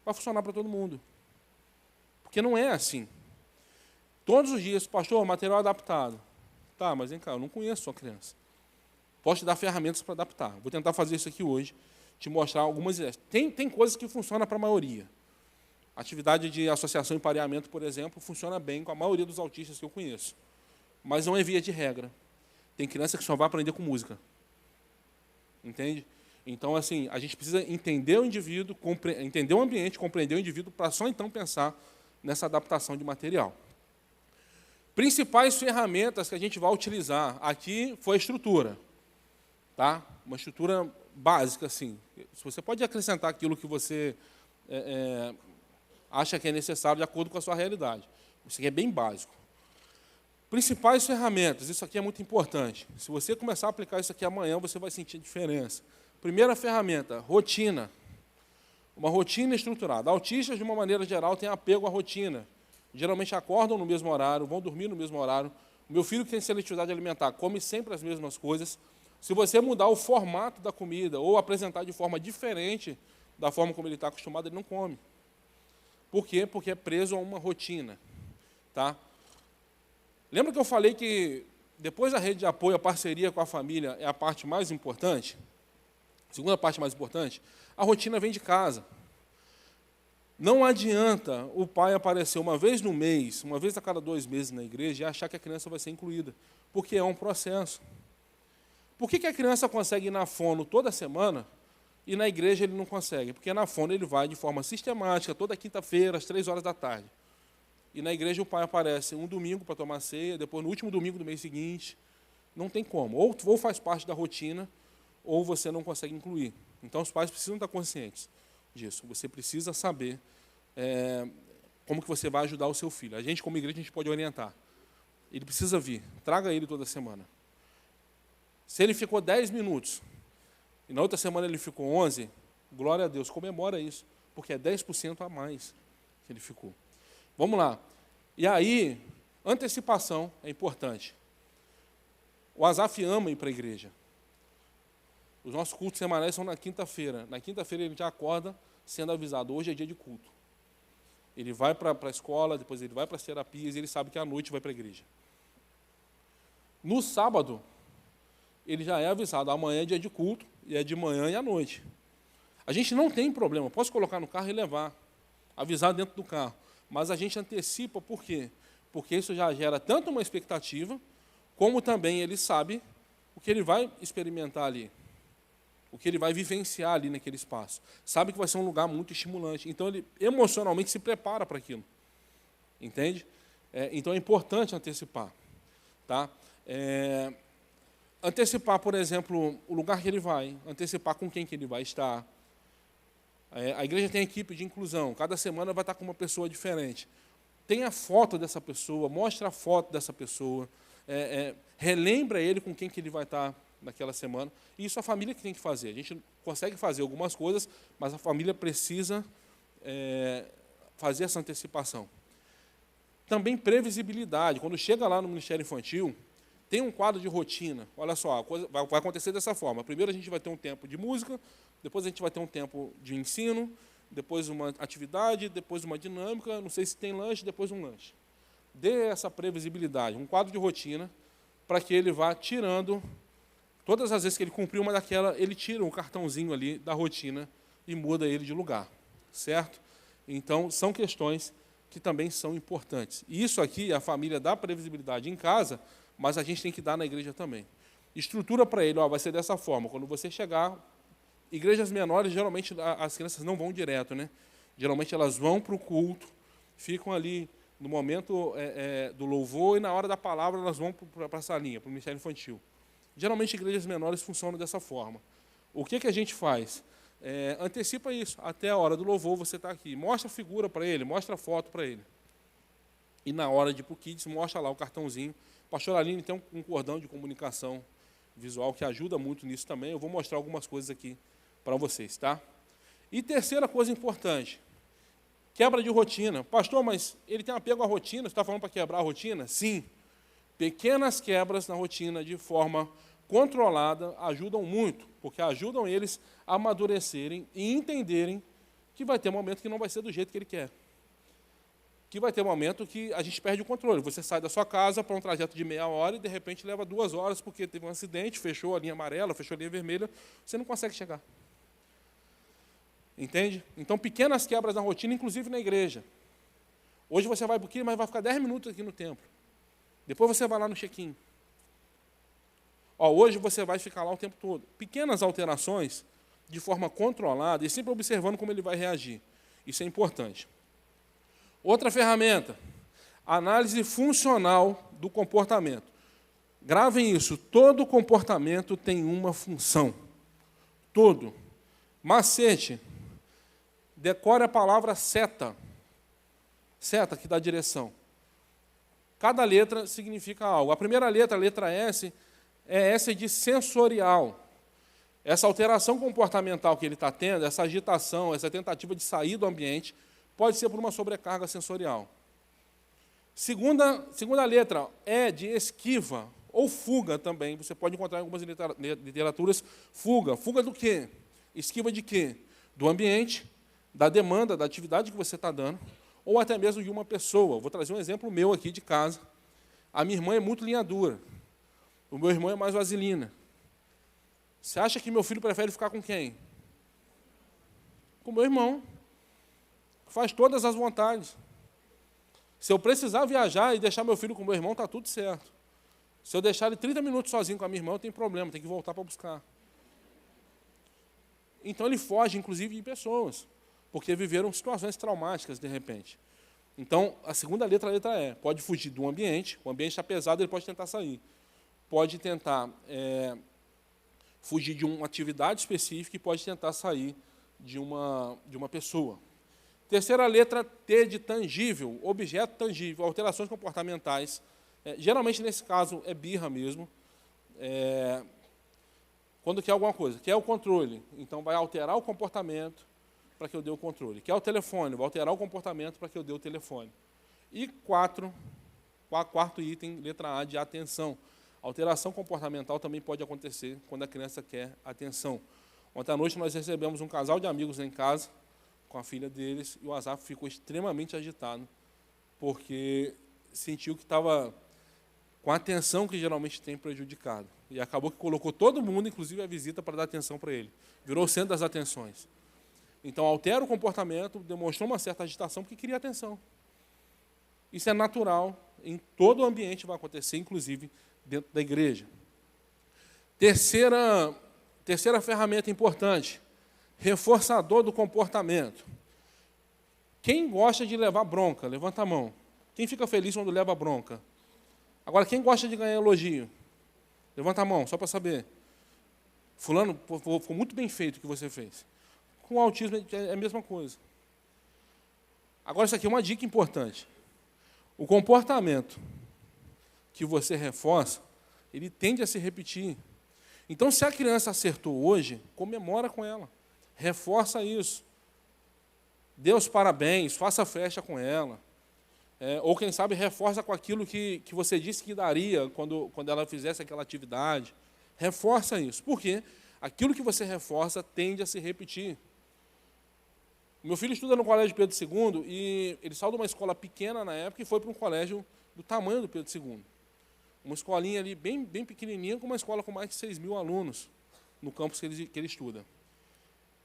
vai funcionar para todo mundo. Porque não é assim. Todos os dias, pastor, material adaptado. Tá, mas vem cá, eu não conheço sua criança. Posso te dar ferramentas para adaptar. Vou tentar fazer isso aqui hoje, te mostrar algumas ideias. Tem coisas que funcionam para a maioria. Atividade de associação e pareamento, por exemplo, funciona bem com a maioria dos autistas que eu conheço. Mas não é via de regra. Tem criança que só vai aprender com música. Entende? Então, assim, a gente precisa entender o indivíduo, entender o ambiente, compreender o indivíduo, para só então pensar nessa adaptação de material. Principais ferramentas que a gente vai utilizar. Aqui foi a estrutura. Tá? Uma estrutura básica, assim. Se você pode acrescentar aquilo que você acha que é necessário de acordo com a sua realidade. Isso aqui é bem básico. Principais ferramentas, isso aqui é muito importante. Se você começar a aplicar isso aqui amanhã, você vai sentir a diferença. Primeira ferramenta, rotina. Uma rotina estruturada. Autistas, de uma maneira geral, têm apego à rotina. Geralmente acordam no mesmo horário, vão dormir no mesmo horário. O meu filho que tem seletividade alimentar come sempre as mesmas coisas. Se você mudar o formato da comida ou apresentar de forma diferente da forma como ele está acostumado, ele não come. Por quê? Porque é preso a uma rotina. Tá? Lembra que eu falei que depois da rede de apoio, a parceria com a família é a parte mais importante? A segunda parte mais importante, a rotina vem de casa. Não adianta o pai aparecer uma vez no mês, uma vez a cada 2 meses na igreja e achar que a criança vai ser incluída, porque é um processo. Por que a criança consegue ir na fono toda semana e na igreja ele não consegue? Porque na fono ele vai de forma sistemática, toda quinta-feira, às 3h. E na igreja o pai aparece um domingo para tomar ceia, depois no último domingo do mês seguinte. Não tem como. Ou faz parte da rotina, ou você não consegue incluir. Então os pais precisam estar conscientes disso. Você precisa saber como que você vai ajudar o seu filho. A gente, como igreja, a gente pode orientar. Ele precisa vir. Traga ele toda semana. Se ele ficou 10 minutos, e na outra semana ele ficou 11, glória a Deus, comemora isso, porque é 10% a mais que ele ficou. Vamos lá. E aí, antecipação é importante. O Asaf ama ir para a igreja. Os nossos cultos semanais são na quinta-feira. Na quinta-feira ele já acorda sendo avisado, hoje é dia de culto. Ele vai para a escola, depois ele vai para as terapias, e ele sabe que à noite vai para a igreja. No sábado, ele já é avisado, amanhã é dia de culto, e é de manhã e à noite. A gente não tem problema, posso colocar no carro e levar, avisar dentro do carro, mas a gente antecipa, por quê? Porque isso já gera tanto uma expectativa, como também ele sabe o que ele vai experimentar ali, o que ele vai vivenciar ali naquele espaço. Sabe que vai ser um lugar muito estimulante, então ele emocionalmente se prepara para aquilo, entende? Então é importante antecipar. Tá? Antecipar, por exemplo, o lugar que ele vai, antecipar com quem que ele vai estar. A igreja tem equipe de inclusão, cada semana vai estar com uma pessoa diferente. Tenha foto dessa pessoa, mostre a foto dessa pessoa, relembra ele com quem que ele vai estar naquela semana. E isso a família que tem que fazer. A gente consegue fazer algumas coisas, mas a família precisa fazer essa antecipação. Também previsibilidade. Quando chega lá no Ministério Infantil, tem um quadro de rotina. Olha só, a coisa vai acontecer dessa forma. Primeiro a gente vai ter um tempo de música, depois a gente vai ter um tempo de ensino, depois uma atividade, depois uma dinâmica, não sei se tem lanche, depois um lanche. Dê essa previsibilidade, um quadro de rotina, para que ele vá tirando, todas as vezes que ele cumprir uma daquela, ele tira um cartãozinho ali da rotina e muda ele de lugar, certo? Então, são questões que também são importantes. E isso aqui, a família dá previsibilidade em casa, mas a gente tem que dar na igreja também. Estrutura para ele, vai ser dessa forma. Quando você chegar, igrejas menores, geralmente as crianças não vão direto, né? Geralmente elas vão para o culto, ficam ali no momento do louvor e na hora da palavra elas vão para a salinha, para o Ministério Infantil. Geralmente igrejas menores funcionam dessa forma. O que a gente faz? Antecipa isso. Até a hora do louvor você está aqui. Mostra a figura para ele, mostra a foto para ele. E na hora de ir para o Kids, mostra lá o cartãozinho. O pastor Aline tem um cordão de comunicação visual que ajuda muito nisso também. Eu vou mostrar algumas coisas aqui para vocês, tá? E terceira coisa importante, quebra de rotina. Pastor, mas ele tem apego à rotina, você está falando para quebrar a rotina? Sim. Pequenas quebras na rotina de forma controlada ajudam muito, porque ajudam eles a amadurecerem e entenderem que vai ter um momento que não vai ser do jeito que ele quer. que vai ter um momento que a gente perde o controle. Você sai da sua casa para um trajeto de meia hora e, de repente, leva 2 horas porque teve um acidente, fechou a linha amarela, fechou a linha vermelha, você não consegue chegar. Entende? Então, pequenas quebras na rotina, inclusive na igreja. Hoje você vai aqui, mas vai ficar 10 minutos aqui no templo. Depois você vai lá no check-in. Hoje você vai ficar lá o tempo todo. Pequenas alterações, de forma controlada, e sempre observando como ele vai reagir. Isso é importante. Outra ferramenta, análise funcional do comportamento. Gravem isso, todo comportamento tem uma função. Todo. Macete, decore a palavra seta. Seta, que dá direção. Cada letra significa algo. A primeira letra, a letra S, é essa de sensorial. Essa alteração comportamental que ele está tendo, essa agitação, essa tentativa de sair do ambiente, pode ser por uma sobrecarga sensorial. Segunda letra é de esquiva, ou fuga também. Você pode encontrar em algumas literaturas fuga. Fuga do quê? Esquiva de quê? Do ambiente, da demanda, da atividade que você está dando, ou até mesmo de uma pessoa. Vou trazer um exemplo meu aqui de casa. A minha irmã é muito linha dura. O meu irmão é mais vaselina. Você acha que meu filho prefere ficar com quem? Com o meu irmão. Faz todas as vontades. Se eu precisar viajar e deixar meu filho com o meu irmão, está tudo certo. Se eu deixar ele 30 minutos sozinho com a minha irmã, eu tenho problema, tem que voltar para buscar. Então ele foge, inclusive, de pessoas, porque viveram situações traumáticas, de repente. Então, a segunda letra, a letra E. Pode fugir do ambiente, o ambiente está pesado, ele pode tentar sair. Pode tentar fugir de uma atividade específica e pode tentar sair de uma pessoa. Terceira letra, T de tangível, objeto tangível, alterações comportamentais. Geralmente, nesse caso, é birra mesmo. Quando quer alguma coisa, quer o controle, então vai alterar o comportamento para que eu dê o controle. Quer o telefone, vai alterar o comportamento para que eu dê o telefone. E quarto item, letra A, de atenção. Alteração comportamental também pode acontecer quando a criança quer atenção. Ontem à noite nós recebemos um casal de amigos em casa, com a filha deles, e o Azaf ficou extremamente agitado, porque sentiu que estava com a atenção que geralmente tem prejudicado. E acabou que colocou todo mundo, inclusive a visita, para dar atenção para ele. Virou o centro das atenções. Então, altera o comportamento, demonstrou uma certa agitação, porque queria atenção. Isso é natural, em todo o ambiente vai acontecer, inclusive dentro da igreja. Terceira ferramenta importante, reforçador do comportamento. Quem gosta de levar bronca? Levanta a mão. Quem fica feliz quando leva bronca? Agora, quem gosta de ganhar elogio? Levanta a mão, só para saber. Fulano, foi muito bem feito o que você fez. Com o autismo é a mesma coisa. Agora, isso aqui é uma dica importante. O comportamento que você reforça, ele tende a se repetir. Então, se a criança acertou hoje, comemora com ela. Reforça isso. Dê os parabéns, faça festa com ela. Ou, quem sabe, reforça com aquilo que você disse que daria quando ela fizesse aquela atividade. Reforça isso. Por quê? Aquilo que você reforça tende a se repetir. Meu filho estuda no colégio Pedro II e ele saiu de uma escola pequena na época e foi para um colégio do tamanho do Pedro II. Uma escolinha ali bem pequenininha, com uma escola com mais de 6.000 alunos no campus que ele estuda.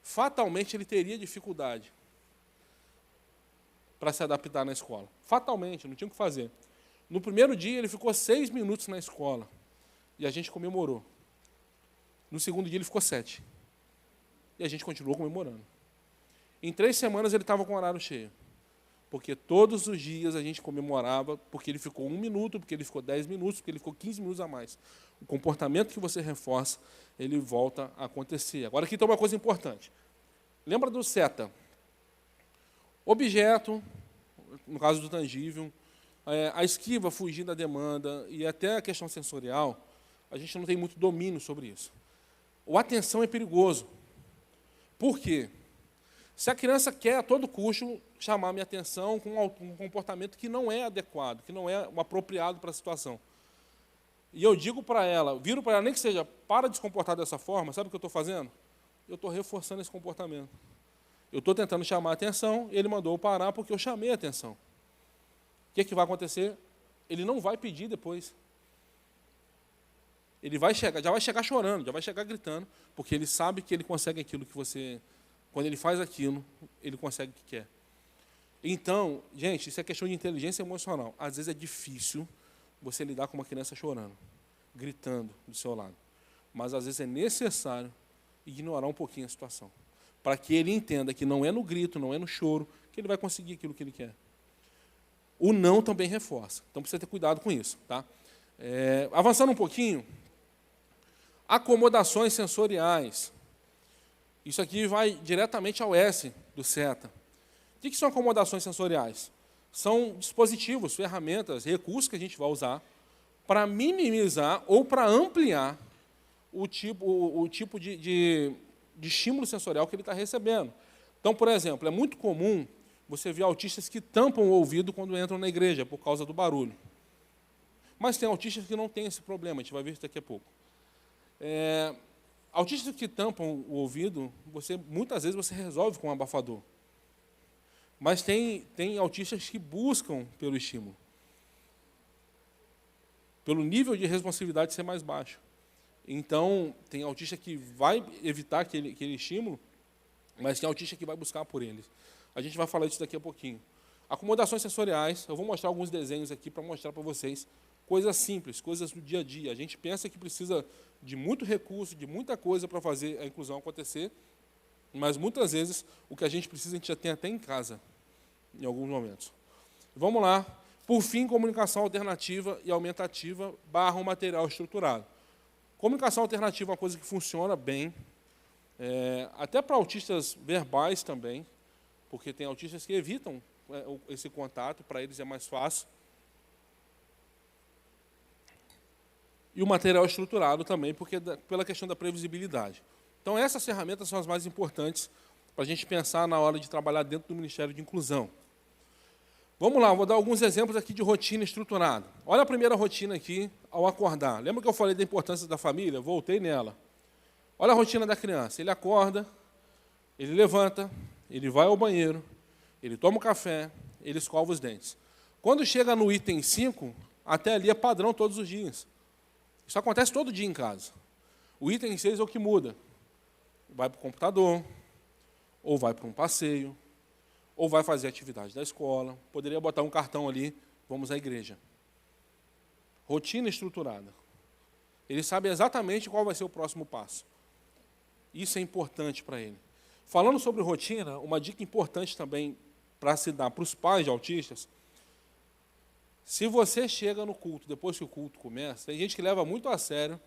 Fatalmente, ele teria dificuldade para se adaptar na escola. Fatalmente, não tinha o que fazer. No primeiro dia, ele ficou 6 minutos na escola e a gente comemorou. No segundo dia, ele ficou 7. E a gente continuou comemorando. Em 3 semanas, ele estava com o horário cheio. Porque todos os dias a gente comemorava, porque ele ficou 1 minuto, porque ele ficou 10 minutos, porque ele ficou 15 minutos a mais. O comportamento que você reforça, ele volta a acontecer. Agora, aqui tem uma coisa importante. Lembra do seta? Objeto, no caso do tangível, a esquiva, fugir da demanda, e até a questão sensorial, a gente não tem muito domínio sobre isso. O atenção é perigoso. Por quê? Se a criança quer a todo custo chamar a minha atenção com um comportamento que não é adequado, que não é o apropriado para a situação. E eu digo para ela, viro para ela, nem que seja, para de se comportar dessa forma, sabe o que eu estou fazendo? Eu estou reforçando esse comportamento. Eu estou tentando chamar a atenção, ele mandou eu parar porque eu chamei a atenção. o que é que vai acontecer? Ele não vai pedir depois. Ele vai chegar, já vai chegar chorando, já vai chegar gritando, porque ele sabe que ele consegue aquilo que você... Quando ele faz aquilo, ele consegue o que quer. Então, gente, isso é questão de inteligência emocional. Às vezes é difícil você lidar com uma criança chorando, gritando do seu lado. Mas, às vezes, é necessário ignorar um pouquinho a situação, para que ele entenda que não é no grito, não é no choro, que ele vai conseguir aquilo que ele quer. O não também reforça. Então, precisa ter cuidado com isso. Tá? Avançando um pouquinho, acomodações sensoriais. Isso aqui vai diretamente ao S do SETA. O que são acomodações sensoriais? São dispositivos, ferramentas, recursos que a gente vai usar para minimizar ou para ampliar o tipo de estímulo sensorial que ele está recebendo. Então, por exemplo, é muito comum você ver autistas que tampam o ouvido quando entram na igreja por causa do barulho. Mas tem autistas que não têm esse problema, a gente vai ver isso daqui a pouco. Autistas que tampam o ouvido, muitas vezes você resolve com um abafador. Mas tem autistas que buscam pelo estímulo, pelo nível de responsividade ser mais baixo. Então, tem autista que vai evitar aquele estímulo, mas tem autista que vai buscar por eles. A gente vai falar disso daqui a pouquinho. Acomodações sensoriais, eu vou mostrar alguns desenhos aqui para mostrar para vocês coisas simples, coisas do dia a dia. A gente pensa que precisa de muito recurso, de muita coisa para fazer a inclusão acontecer, mas muitas vezes o que a gente precisa a gente já tem até em casa, em alguns momentos. Vamos lá. Por fim, comunicação alternativa e aumentativa / um material estruturado. Comunicação alternativa é uma coisa que funciona bem, até para autistas verbais também, porque tem autistas que evitam esse contato, para eles é mais fácil. E o material estruturado também, pela questão da previsibilidade. Então, essas ferramentas são as mais importantes para a gente pensar na hora de trabalhar dentro do Ministério de Inclusão. Vamos lá, vou dar alguns exemplos aqui de rotina estruturada. Olha a primeira rotina aqui ao acordar. Lembra que eu falei da importância da família? Voltei nela. Olha a rotina da criança. Ele acorda, ele levanta, ele vai ao banheiro, ele toma um café, ele escova os dentes. Quando chega no item 5, até ali é padrão todos os dias. Isso acontece todo dia em casa. O item 6 é o que muda. Vai para o computador, ou vai para um passeio, ou vai fazer atividade da escola. Poderia botar um cartão ali, vamos à igreja. Rotina estruturada. Ele sabe exatamente qual vai ser o próximo passo. Isso é importante para ele. Falando sobre rotina, uma dica importante também para se dar para os pais de autistas, se você chega no culto, depois que o culto começa, tem gente que leva muito a sério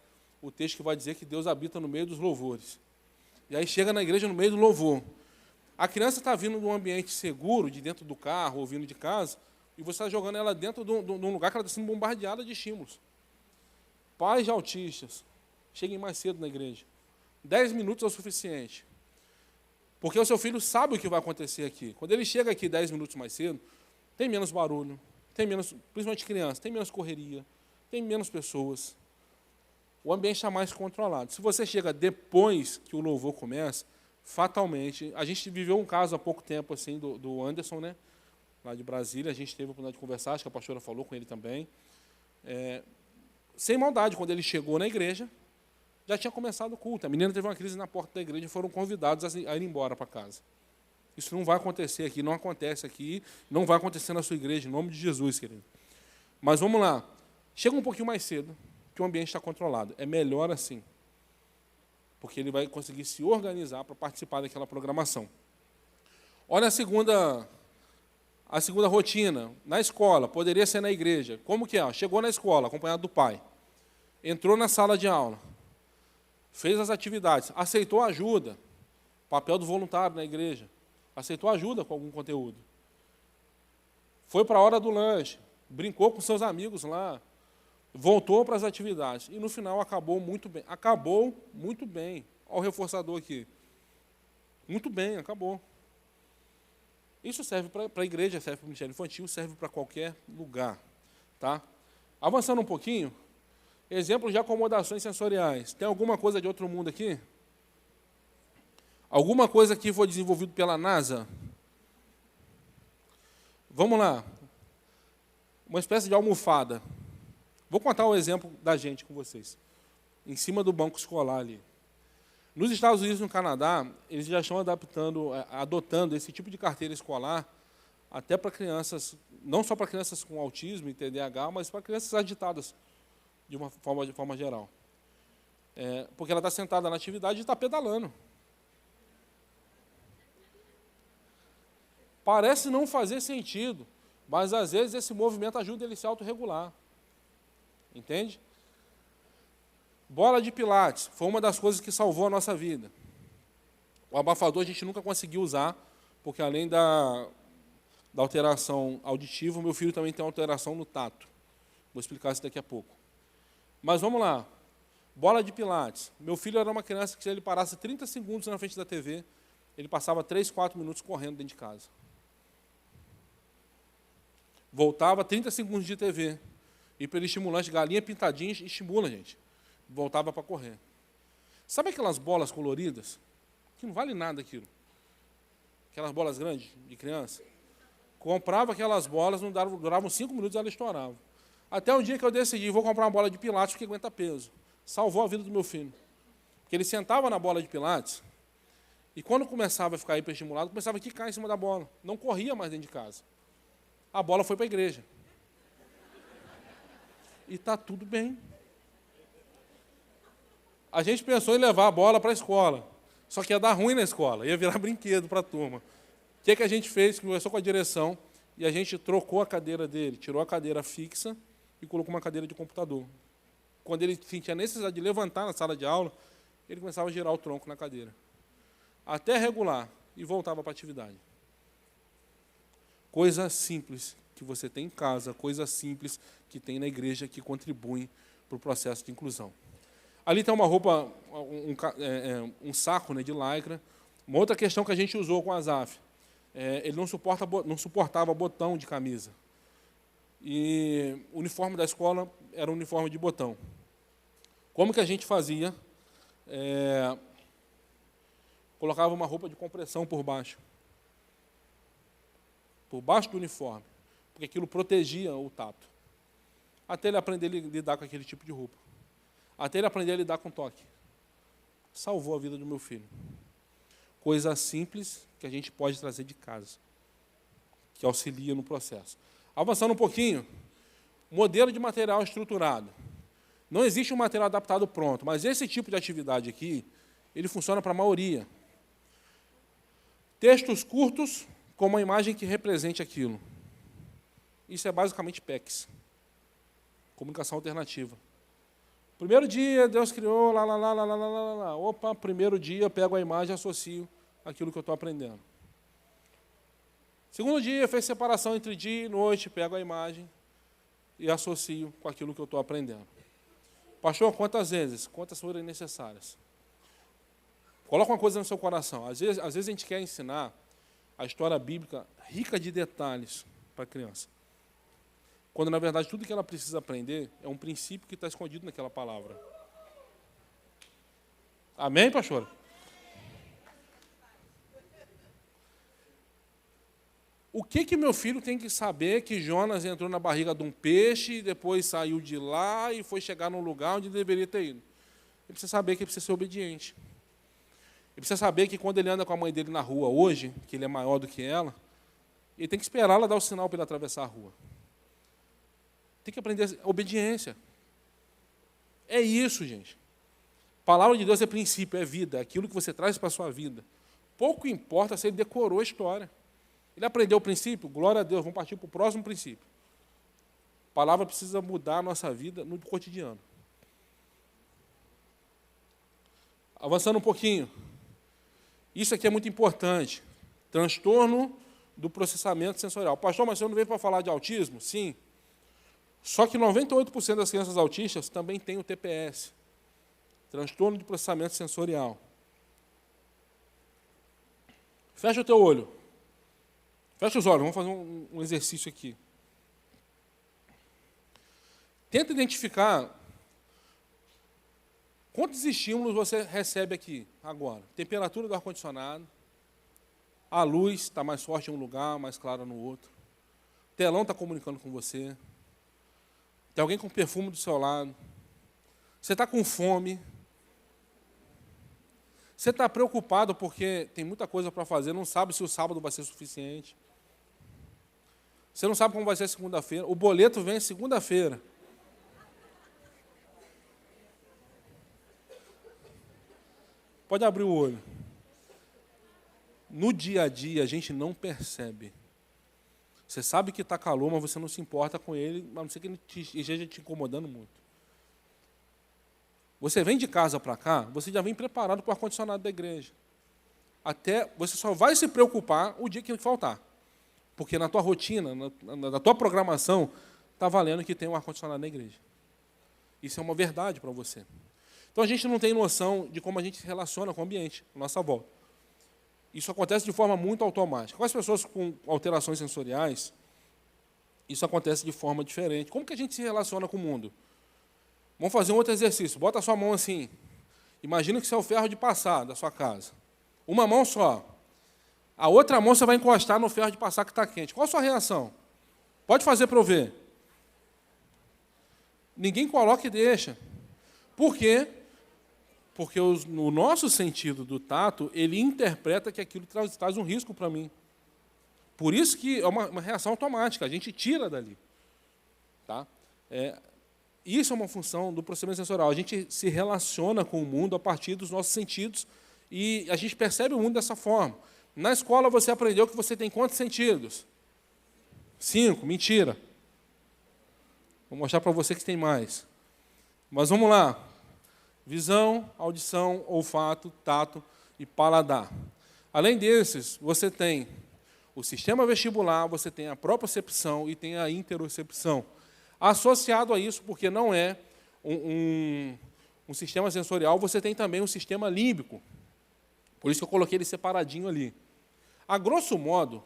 o texto que vai dizer que Deus habita no meio dos louvores. E aí chega na igreja no meio do louvor. A criança está vindo de um ambiente seguro, de dentro do carro, ou vindo de casa, e você está jogando ela dentro de um lugar que ela está sendo bombardeada de estímulos. Pais de autistas, cheguem mais cedo na igreja. 10 minutos é o suficiente. Porque o seu filho sabe o que vai acontecer aqui. Quando ele chega aqui 10 minutos mais cedo, tem menos barulho, tem menos, principalmente criança, tem menos correria, tem menos pessoas. O ambiente está mais controlado. Se você chega depois que o louvor começa, fatalmente, a gente viveu um caso há pouco tempo assim do Anderson, né, lá de Brasília, a gente teve a oportunidade de conversar, acho que a pastora falou com ele também. Sem maldade, quando ele chegou na igreja, já tinha começado o culto. A menina teve uma crise na porta da igreja e foram convidados a ir embora para casa. Isso não vai acontecer aqui, não acontece aqui, não vai acontecer na sua igreja, em nome de Jesus, querido. Mas vamos lá. Chega um pouquinho mais cedo, que o ambiente está controlado. É melhor assim, porque ele vai conseguir se organizar para participar daquela programação. Olha a segunda rotina. Na escola, poderia ser na igreja. Como que é? Chegou na escola, acompanhado do pai. Entrou na sala de aula. Fez as atividades. Aceitou ajuda. Papel do voluntário na igreja. Aceitou ajuda com algum conteúdo. Foi para a hora do lanche. Brincou com seus amigos lá. Voltou para as atividades. E, no final, acabou muito bem. Acabou muito bem. Olha o reforçador aqui. Muito bem, acabou. Isso serve para a igreja, serve para o Ministério Infantil, serve para qualquer lugar. Tá? Avançando um pouquinho, exemplos de acomodações sensoriais. Tem alguma coisa de outro mundo aqui? Alguma coisa que foi desenvolvido pela NASA? Vamos lá. uma espécie de almofada. Vou contar um exemplo da gente com vocês. Em cima do banco escolar ali. Nos Estados Unidos e no Canadá, eles já estão adotando esse tipo de carteira escolar até para crianças, não só para crianças com autismo e TDAH, mas para crianças agitadas, de forma geral. Porque ela está sentada na atividade e está pedalando. Parece não fazer sentido, mas às vezes esse movimento ajuda ele a se autorregular. Entende? Bola de pilates foi uma das coisas que salvou a nossa vida. O abafador a gente nunca conseguiu usar, porque além da alteração auditiva, o meu filho também tem uma alteração no tato. Vou explicar isso daqui a pouco. Mas vamos lá. Bola de pilates. Meu filho era uma criança que, se ele parasse 30 segundos na frente da TV, ele passava 3, 4 minutos correndo dentro de casa. Voltava 30 segundos de TV. Hiperestimulante, galinha pintadinha, estimula, gente. Voltava para correr. Sabe aquelas bolas coloridas? Que não vale nada aquilo. Aquelas bolas grandes, de criança. Comprava aquelas bolas, não duravam 5 minutos, elas estouravam. Até o dia que eu decidi, vou comprar uma bola de pilates porque aguenta peso. Salvou a vida do meu filho. Porque ele sentava na bola de pilates e quando começava a ficar hiperestimulado, começava a quicar em cima da bola. Não corria mais dentro de casa. A bola foi para a igreja. E está tudo bem. A gente pensou em levar a bola para a escola. Só que ia dar ruim na escola, ia virar brinquedo para a turma. O que a gente fez? Conversou com a direção e a gente trocou a cadeira dele, tirou a cadeira fixa e colocou uma cadeira de computador. Quando ele sentia a necessidade de levantar na sala de aula, ele começava a girar o tronco na cadeira. Até regular e voltava para a atividade. Coisa simples que você tem em casa, coisa simples que tem na igreja que contribuem para o processo de inclusão. Ali tem uma roupa, um saco, né, de lycra. Uma outra questão que a gente usou com a Azaf, ele não suportava botão de camisa. E o uniforme da escola era um uniforme de botão. Como que a gente fazia? Colocava uma roupa de compressão por baixo do uniforme, porque aquilo protegia o tato. Até ele aprender a lidar com aquele tipo de roupa. Até ele aprender a lidar com toque. Salvou a vida do meu filho. Coisa simples que a gente pode trazer de casa, que auxilia no processo. Avançando um pouquinho, modelo de material estruturado. Não existe um material adaptado pronto, mas esse tipo de atividade aqui, ele funciona para a maioria. Textos curtos com uma imagem que represente aquilo. Isso é basicamente PECs. Comunicação alternativa. Primeiro dia, Deus criou, lá. Opa, primeiro dia, pego a imagem e associo aquilo que eu estou aprendendo. Segundo dia, fez separação entre dia e noite, pego a imagem e associo com aquilo que eu estou aprendendo. Pastor, quantas vezes? Quantas forem necessárias? Coloca uma coisa no seu coração. Às vezes a gente quer ensinar a história bíblica rica de detalhes para a criança. Quando, na verdade, tudo que ela precisa aprender é um princípio que está escondido naquela palavra. Amém, pastor? O que meu filho tem que saber que Jonas entrou na barriga de um peixe, depois saiu de lá e foi chegar num lugar onde deveria ter ido? Ele precisa saber que ele precisa ser obediente. Ele precisa saber que quando ele anda com a mãe dele na rua hoje, que ele é maior do que ela, ele tem que esperar ela dar o sinal para ele atravessar a rua. Tem que aprender a obediência. É isso, gente. A palavra de Deus é princípio, é vida, é aquilo que você traz para a sua vida. Pouco importa se ele decorou a história. Ele aprendeu o princípio, glória a Deus, vamos partir para o próximo princípio. A palavra precisa mudar a nossa vida no cotidiano. Avançando um pouquinho. Isso aqui é muito importante. Transtorno do processamento sensorial. Pastor, mas você não veio para falar de autismo? Sim. Só que 98% das crianças autistas também têm o TPS, transtorno de processamento sensorial. Fecha o teu olho. Fecha os olhos, vamos fazer um exercício aqui. Tenta identificar quantos estímulos você recebe aqui, agora. Temperatura do ar-condicionado, a luz está mais forte em um lugar, mais clara no outro. O telão está comunicando com você. Tem alguém com perfume do seu lado. Você está com fome. Você está preocupado porque tem muita coisa para fazer, não sabe se o sábado vai ser suficiente. Você não sabe como vai ser segunda-feira. O boleto vem segunda-feira. Pode abrir o olho. No dia a dia, a gente não percebe. Você sabe que está calor, mas você não se importa com ele, a não ser que ele esteja te incomodando muito. Você vem de casa para cá, você já vem preparado para o ar-condicionado da igreja. Até você só vai se preocupar o dia que faltar. Porque na tua rotina, na tua programação, está valendo que tem um ar-condicionado na igreja. Isso é uma verdade para você. Então a gente não tem noção de como a gente se relaciona com o ambiente, à nossa volta. Isso acontece de forma muito automática. Com as pessoas com alterações sensoriais, isso acontece de forma diferente. Como que a gente se relaciona com o mundo? Vamos fazer um outro exercício. Bota a sua mão assim. Imagina que isso é o ferro de passar da sua casa. Uma mão só. A outra mão você vai encostar no ferro de passar que está quente. Qual a sua reação? Pode fazer para eu ver. Ninguém coloca e deixa. Por quê? Porque o nosso sentido do tato, ele interpreta que aquilo traz um risco para mim. Por isso que é uma reação automática, a gente tira dali. Tá? Isso é uma função do processamento sensorial. A gente se relaciona com o mundo a partir dos nossos sentidos e a gente percebe o mundo dessa forma. Na escola você aprendeu que você tem quantos sentidos? 5, mentira. Vou mostrar para você que tem mais. Mas vamos lá. Visão, audição, olfato, tato e paladar. Além desses, você tem o sistema vestibular, você tem a propriocepção e tem a interocepção. Associado a isso, porque não é um sistema sensorial, você tem também um sistema límbico. Por isso que eu coloquei ele separadinho ali. A grosso modo,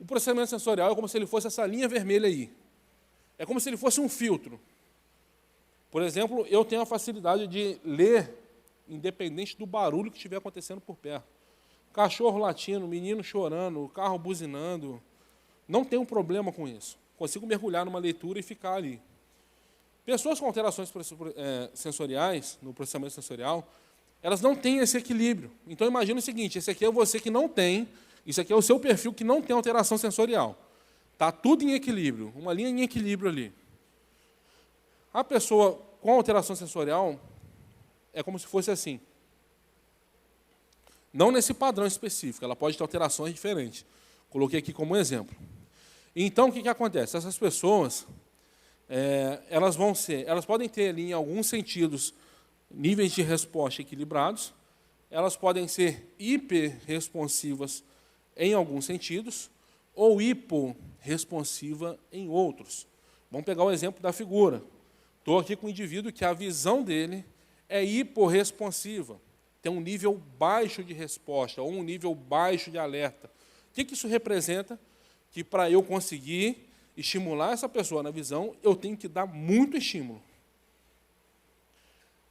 o processamento sensorial é como se ele fosse essa linha vermelha aí. É como se ele fosse um filtro. Por exemplo, eu tenho a facilidade de ler, independente do barulho que estiver acontecendo por perto. Cachorro latindo, menino chorando, carro buzinando. Não tenho problema com isso. Consigo mergulhar numa leitura e ficar ali. Pessoas com alterações sensoriais, no processamento sensorial, elas não têm esse equilíbrio. Então, imagina o seguinte, esse aqui é você que não tem, isso aqui é o seu perfil que não tem alteração sensorial. Está tudo em equilíbrio, uma linha em equilíbrio ali. A pessoa com alteração sensorial é como se fosse assim. Não nesse padrão específico, ela pode ter alterações diferentes. Coloquei aqui como exemplo. Então, o que acontece? Essas pessoas, elas podem ter ali, em alguns sentidos, níveis de resposta equilibrados, elas podem ser hiperresponsivas em alguns sentidos, ou hiporresponsiva em outros. Vamos pegar o exemplo da figura. Estou aqui com um indivíduo que a visão dele é hiporresponsiva, tem um nível baixo de resposta, ou um nível baixo de alerta. O que isso representa? Que para eu conseguir estimular essa pessoa na visão, eu tenho que dar muito estímulo.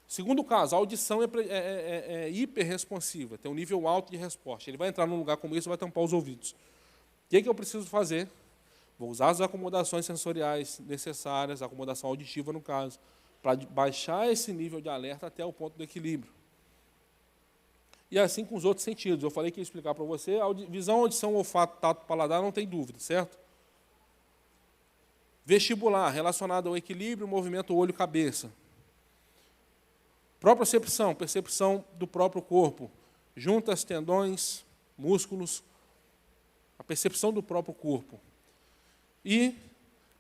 Segundo caso, a audição é hiperresponsiva, tem um nível alto de resposta. Ele vai entrar num lugar como esse e vai tampar os ouvidos. O que eu preciso fazer? Vou usar as acomodações sensoriais necessárias, a acomodação auditiva, no caso, para baixar esse nível de alerta até o ponto do equilíbrio. E assim com os outros sentidos. Eu falei que ia explicar para você, visão, audição, olfato, tato, paladar, não tem dúvida, certo? Vestibular, relacionado ao equilíbrio, movimento olho-cabeça. Propriocepção, percepção do próprio corpo. Juntas, tendões, músculos, a percepção do próprio corpo. E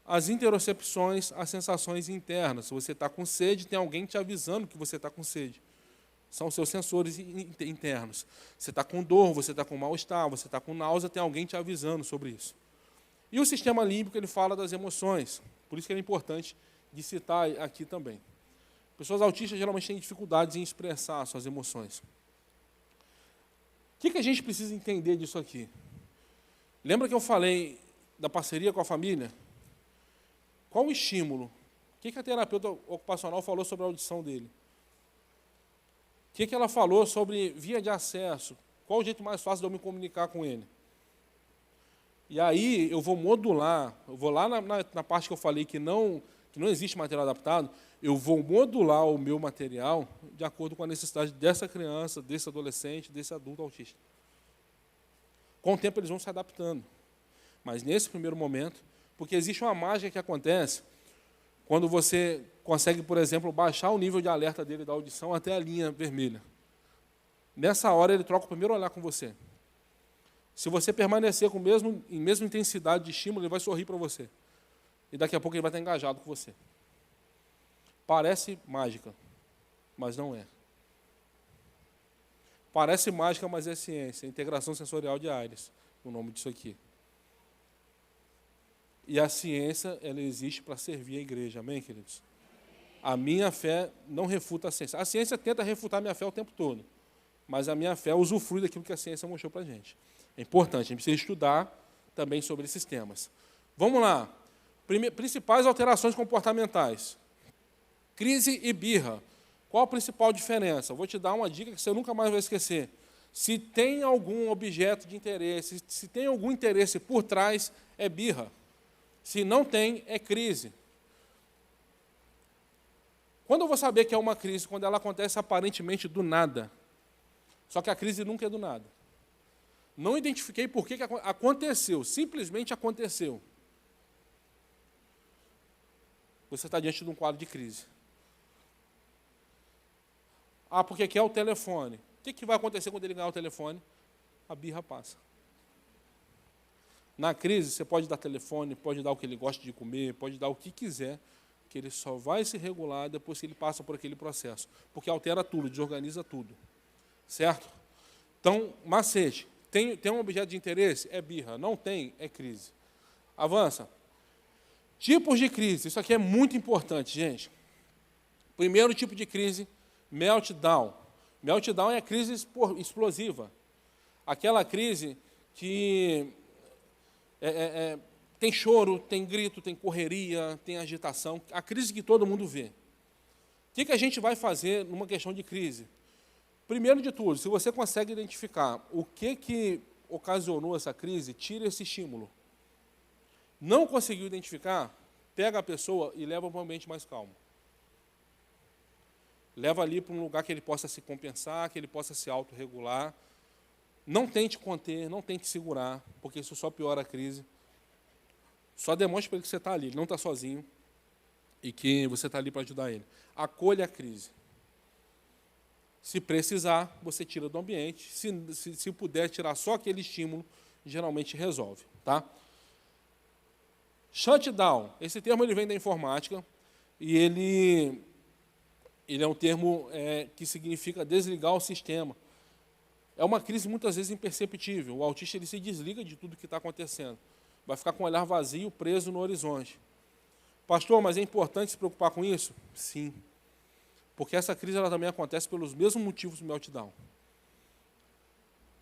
as interocepções, as sensações internas. Se você está com sede, tem alguém te avisando que você está com sede. São seus sensores internos. Você está com dor, você está com mal-estar, você está com náusea, tem alguém te avisando sobre isso. E o sistema límbico, ele fala das emoções. Por isso que é importante de citar aqui também. Pessoas autistas geralmente têm dificuldades em expressar suas emoções. O que a gente precisa entender disso aqui? Lembra que eu falei da parceria com a família? Qual o estímulo? O que a terapeuta ocupacional falou sobre a audição dele? O que ela falou sobre via de acesso? Qual o jeito mais fácil de eu me comunicar com ele? E aí eu vou modular, eu vou lá na parte que eu falei que não que não existe material adaptado, eu vou modular o meu material de acordo com a necessidade dessa criança, desse adolescente, desse adulto autista. Com o tempo eles vão se adaptando. Mas nesse primeiro momento, porque existe uma mágica que acontece quando você consegue, por exemplo, baixar o nível de alerta dele da audição até a linha vermelha. Nessa hora ele troca o primeiro olhar com você. Se você permanecer com em mesma intensidade de estímulo, ele vai sorrir para você. E daqui a pouco ele vai estar engajado com você. Parece mágica, mas não é. Parece mágica, mas é ciência. Integração sensorial de Aires, o nome disso aqui. E a ciência, ela existe para servir a igreja. Amém, queridos? A minha fé não refuta a ciência. A ciência tenta refutar a minha fé o tempo todo. Mas a minha fé usufrui daquilo que a ciência mostrou para a gente. É importante, a gente precisa estudar também sobre esses temas. Vamos lá. Principais alterações comportamentais. Crise e birra. Qual a principal diferença? Eu vou te dar uma dica que você nunca mais vai esquecer. Se tem algum objeto de interesse, se tem algum interesse por trás, é birra. Se não tem, é crise. Quando eu vou saber que é uma crise? Quando ela acontece aparentemente do nada. Só que a crise nunca é do nada. Não identifiquei por que aconteceu, simplesmente aconteceu. Você está diante de um quadro de crise. Ah, porque aqui é o telefone. O que vai acontecer quando ele ganhar o telefone? A birra passa. Na crise, você pode dar telefone, pode dar o que ele gosta de comer, pode dar o que quiser, que ele só vai se regular depois que ele passa por aquele processo. Porque altera tudo, desorganiza tudo. Certo? Então, macete. Tem um objeto de interesse? É birra. Não tem? É crise. Avança. Tipos de crise. Isso aqui é muito importante, gente. Primeiro tipo de crise, meltdown. Meltdown é a crise explosiva. Aquela crise que tem choro, tem grito, tem correria, tem agitação. A crise que todo mundo vê. O que a gente vai fazer numa questão de crise? Primeiro de tudo, se você consegue identificar o que ocasionou essa crise, tira esse estímulo. Não conseguiu identificar, pega a pessoa e leva para um ambiente mais calmo. Leva ali para um lugar que ele possa se compensar, que ele possa se autorregular. Não tente conter, não tente segurar, porque isso só piora a crise. Só demonstre para ele que você está ali, ele não está sozinho e que você está ali para ajudar ele. Acolha a crise. Se precisar, você tira do ambiente. Se puder tirar só aquele estímulo, geralmente resolve. Tá? Shutdown. Esse termo ele vem da informática e ele é um termo que significa desligar o sistema. É uma crise muitas vezes imperceptível. O autista ele se desliga de tudo que está acontecendo. Vai ficar com o olhar vazio, preso no horizonte. Pastor, mas é importante se preocupar com isso? Sim. Porque essa crise ela também acontece pelos mesmos motivos do meltdown.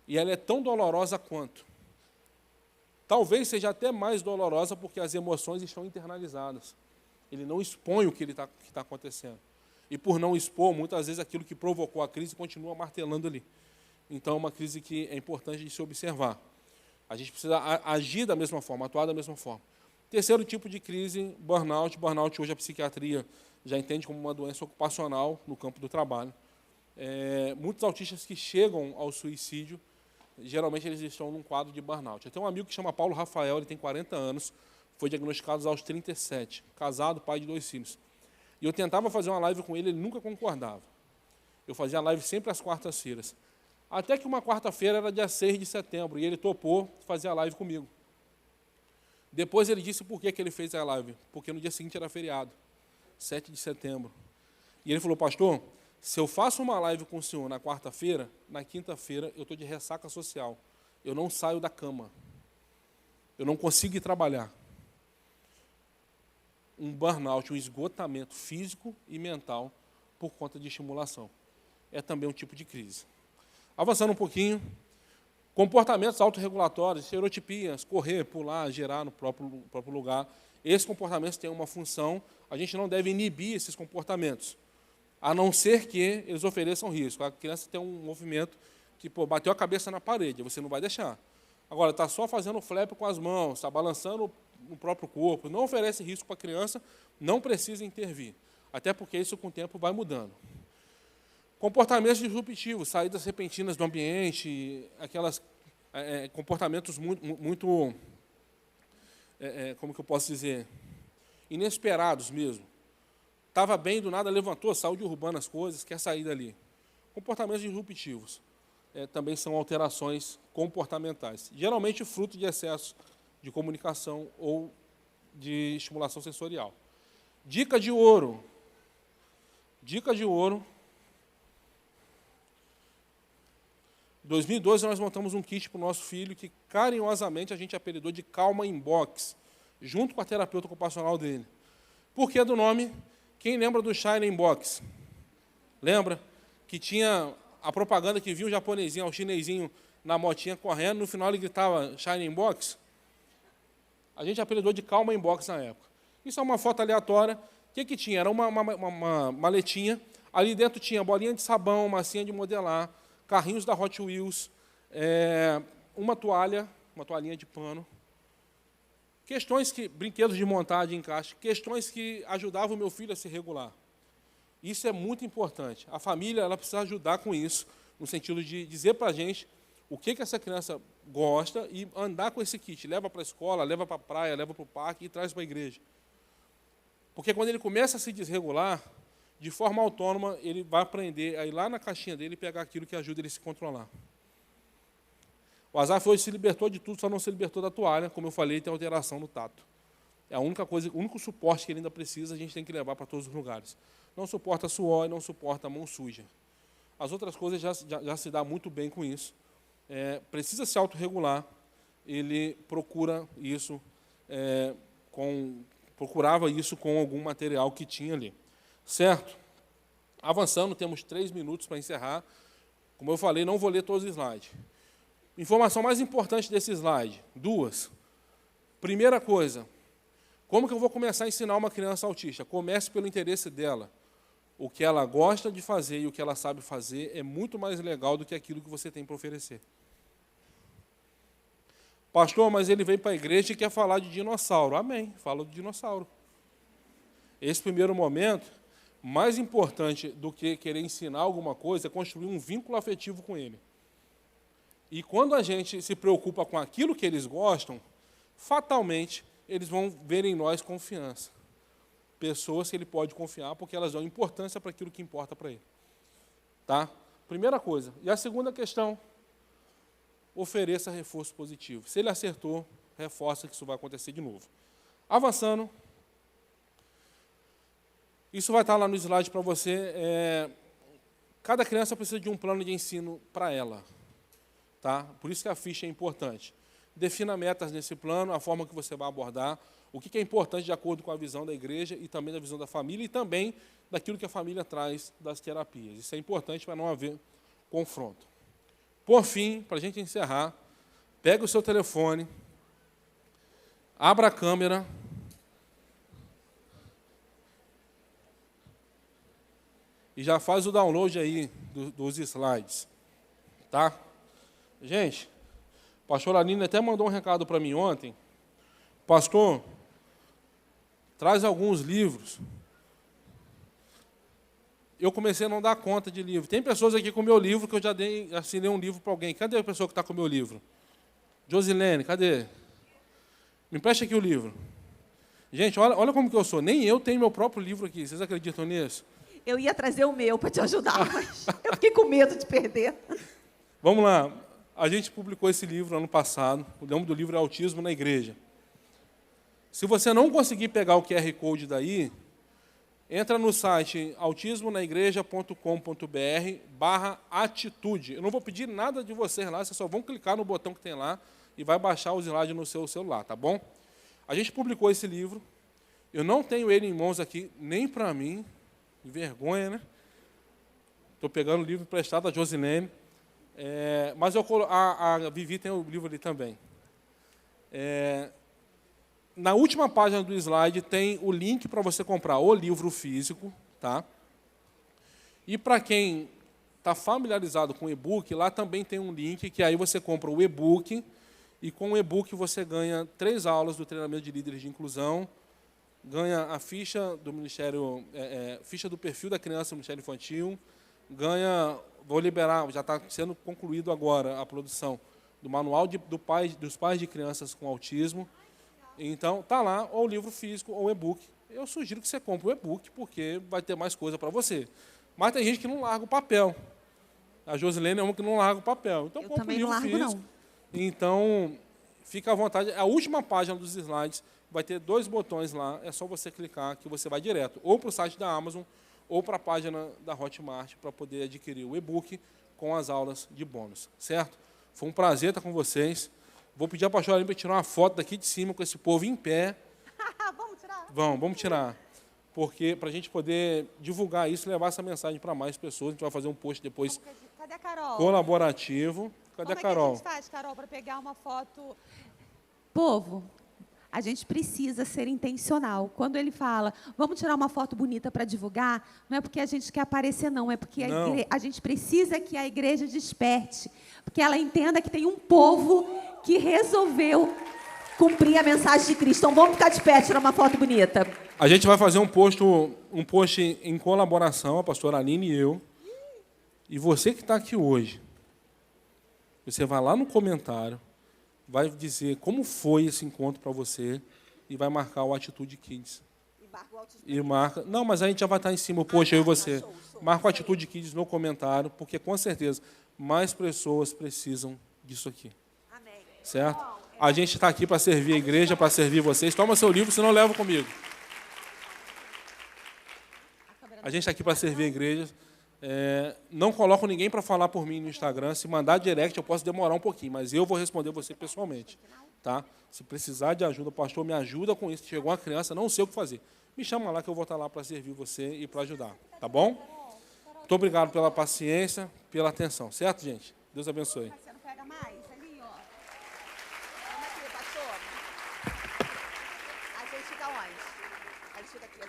E ela é tão dolorosa quanto. Talvez seja até mais dolorosa porque as emoções estão internalizadas. Ele não expõe o que está acontecendo. E por não expor, muitas vezes aquilo que provocou a crise continua martelando ali. Então é uma crise que é importante de se observar. A gente precisa agir da mesma forma, atuar da mesma forma. Terceiro tipo de crise, burnout. Burnout hoje a psiquiatria já entende como uma doença ocupacional no campo do trabalho. Muitos autistas que chegam ao suicídio, geralmente eles estão num quadro de burnout. Eu tenho um amigo que chama Paulo Rafael, ele tem 40 anos, foi diagnosticado aos 37, casado, pai de 2 filhos. E eu tentava fazer uma live com ele, ele nunca concordava. Eu fazia a live sempre às quartas-feiras. Até que uma quarta-feira era dia 6 de setembro, e ele topou fazer a live comigo. Depois ele disse por que ele fez a live, porque no dia seguinte era feriado, 7 de setembro. E ele falou, pastor, se eu faço uma live com o senhor na quarta-feira, na quinta-feira eu estou de ressaca social. Eu não saio da cama. Eu não consigo ir trabalhar. Um burnout, um esgotamento físico e mental por conta de estimulação. É também um tipo de crise. Avançando um pouquinho, comportamentos autorregulatórios, estereotipias, correr, pular, girar no próprio lugar. Esses comportamentos têm uma função, a gente não deve inibir esses comportamentos, a não ser que eles ofereçam risco. A criança tem um movimento que bateu a cabeça na parede, você não vai deixar. Agora, está só fazendo flap com as mãos, está balançando no próprio corpo, não oferece risco para a criança, não precisa intervir. Até porque isso com o tempo vai mudando. Comportamentos disruptivos, saídas repentinas do ambiente, aquelas comportamentos muito como que eu posso dizer, inesperados mesmo. Estava bem, do nada levantou, saiu derrubando as coisas, quer sair dali. Comportamentos disruptivos também são alterações comportamentais, geralmente fruto de excesso de comunicação ou de estimulação sensorial. Dica de ouro. Dica de ouro. Em 2012, nós montamos um kit para o nosso filho que, carinhosamente, a gente apelidou de Calma Inbox, junto com a terapeuta ocupacional dele. Por que do nome? Quem lembra do Shining Box? Lembra? Que tinha a propaganda que via o japonesinho, o chinesinho na motinha correndo, no final ele gritava Shining Box. A gente apelidou de Calma Inbox na época. Isso é uma foto aleatória. O que tinha? Era uma maletinha. Ali dentro tinha bolinha de sabão, massinha de modelar, carrinhos da Hot Wheels, uma toalhinha de pano, brinquedos de montar, de encaixe, questões que ajudavam o meu filho a se regular. Isso é muito importante. A família ela precisa ajudar com isso, no sentido de dizer para a gente o que essa criança gosta e andar com esse kit. Leva para a escola, leva para a praia, leva para o parque e traz para a igreja. Porque quando ele começa a se desregular, de forma autônoma, ele vai aprender a ir lá na caixinha dele e pegar aquilo que ajuda ele a se controlar. O Asaf hoje se libertou de tudo, só não se libertou da toalha. Como eu falei, tem alteração no tato. É a única coisa, o único suporte que ele ainda precisa, a gente tem que levar para todos os lugares. Não suporta suor e não suporta mão suja. As outras coisas já se dá muito bem com isso. Precisa se autorregular, ele procura isso, procurava isso com algum material que tinha ali. Certo? Avançando, temos 3 minutos para encerrar. Como eu falei, não vou ler todos os slides. Informação mais importante desse slide, 2. Primeira coisa, como que eu vou começar a ensinar uma criança autista? Comece pelo interesse dela. O que ela gosta de fazer e o que ela sabe fazer é muito mais legal do que aquilo que você tem para oferecer. Pastor, mas ele veio para a igreja e quer falar de dinossauro. Amém, fala do dinossauro. Esse primeiro momento, mais importante do que querer ensinar alguma coisa, é construir um vínculo afetivo com ele. E quando a gente se preocupa com aquilo que eles gostam, fatalmente, eles vão ver em nós confiança. Pessoas que ele pode confiar, porque elas dão importância para aquilo que importa para ele. Tá? Primeira coisa. E a segunda questão, ofereça reforço positivo. Se ele acertou, reforça que isso vai acontecer de novo. Avançando. Isso vai estar lá no slide para você. Cada criança precisa de um plano de ensino para ela. Tá? Por isso que a ficha é importante. Defina metas nesse plano, a forma que você vai abordar, o que é importante de acordo com a visão da igreja e também da visão da família e também daquilo que a família traz das terapias. Isso é importante para não haver confronto. Por fim, para a gente encerrar, pega o seu telefone, abra a câmera, e já faz o download aí dos slides. Tá? Gente, o pastor Aline até mandou um recado para mim ontem. Pastor, traz alguns livros. Eu comecei a não dar conta de livro. Tem pessoas aqui com o meu livro que eu já assinei um livro para alguém. Cadê a pessoa que está com o meu livro? Josilene, cadê? Me empreste aqui o livro. Gente, olha como que eu sou. Nem eu tenho meu próprio livro aqui. Vocês acreditam nisso? Eu ia trazer o meu para te ajudar, mas eu fiquei com medo de perder. Vamos lá. A gente publicou esse livro ano passado. O nome do livro é Autismo na Igreja. Se você não conseguir pegar o QR Code daí, entra no site autismonaigreja.com.br/atitude. Eu não vou pedir nada de vocês lá, vocês só vão clicar no botão que tem lá e vai baixar o slide no seu celular, tá bom? A gente publicou esse livro. Eu não tenho ele em mãos aqui, nem para mim. Vergonha, né? Estou pegando o livro emprestado da Josilene. Mas a Vivi tem o livro ali também. Na última página do slide tem o link para você comprar o livro físico. Tá? E para quem está familiarizado com o e-book, lá também tem um link que aí você compra o e-book E com o e-book você ganha 3 aulas do treinamento de líderes de inclusão, ganha a ficha do Ministério, ficha do perfil da criança do Ministério Infantil, ganha, vou liberar, já está sendo concluído agora a produção do manual dos pais de crianças com autismo. Então, está lá, ou o livro físico ou o e-book. Eu sugiro que você compre o e-book, porque vai ter mais coisa para você. Mas tem gente que não larga o papel. A Josilene é uma que não larga o papel. Então, compre o livro físico. Não. Então, fica à vontade. A última página dos slides vai ter 2 botões lá. É só você clicar que você vai direto. Ou para o site da Amazon, ou para a página da Hotmart, para poder adquirir o e-book com as aulas de bônus. Certo? Foi um prazer estar com vocês. Vou pedir a pastora Aline para tirar uma foto daqui de cima com esse povo em pé. Vamos tirar? Vamos tirar. Porque para a gente poder divulgar isso e levar essa mensagem para mais pessoas. A gente vai fazer um post depois. Cadê a Carol? Colaborativo. Cadê a Carol? Como é que a gente faz, Carol, para pegar uma foto? Povo, a gente precisa ser intencional. Quando ele fala, vamos tirar uma foto bonita para divulgar, não é porque a gente quer aparecer, não. É porque a gente precisa que a igreja desperte. Porque ela entenda que tem um povo que resolveu cumprir a mensagem de Cristo. Então, vamos ficar de pé, tirar uma foto bonita. A gente vai fazer um post em colaboração, a pastora Aline e eu. E você que está aqui hoje, você vai lá no comentário, vai dizer como foi esse encontro para você e vai marcar o Atitude Kids. E marca. Não, mas a gente já vai estar em cima, o post eu e você. Marca o Atitude Kids no comentário, porque com certeza mais pessoas precisam disso aqui. Amém. Certo? A gente está aqui para servir a igreja, para servir vocês. Toma seu livro, senão leva comigo. A gente está aqui para servir a igreja. Não coloco ninguém para falar por mim no Instagram. Se mandar direct, eu posso demorar um pouquinho, mas eu vou responder você pessoalmente. Tá? Se precisar de ajuda, pastor, me ajuda com isso. Chegou uma criança, não sei o que fazer. Me chama lá que eu vou estar lá para servir você e para ajudar. Tá bom? Muito obrigado pela paciência, pela atenção. Certo, gente? Deus abençoe. Você não pega mais? Ali, ó. Vamos aqui, pastor. A gente fica onde? A gente fica aqui.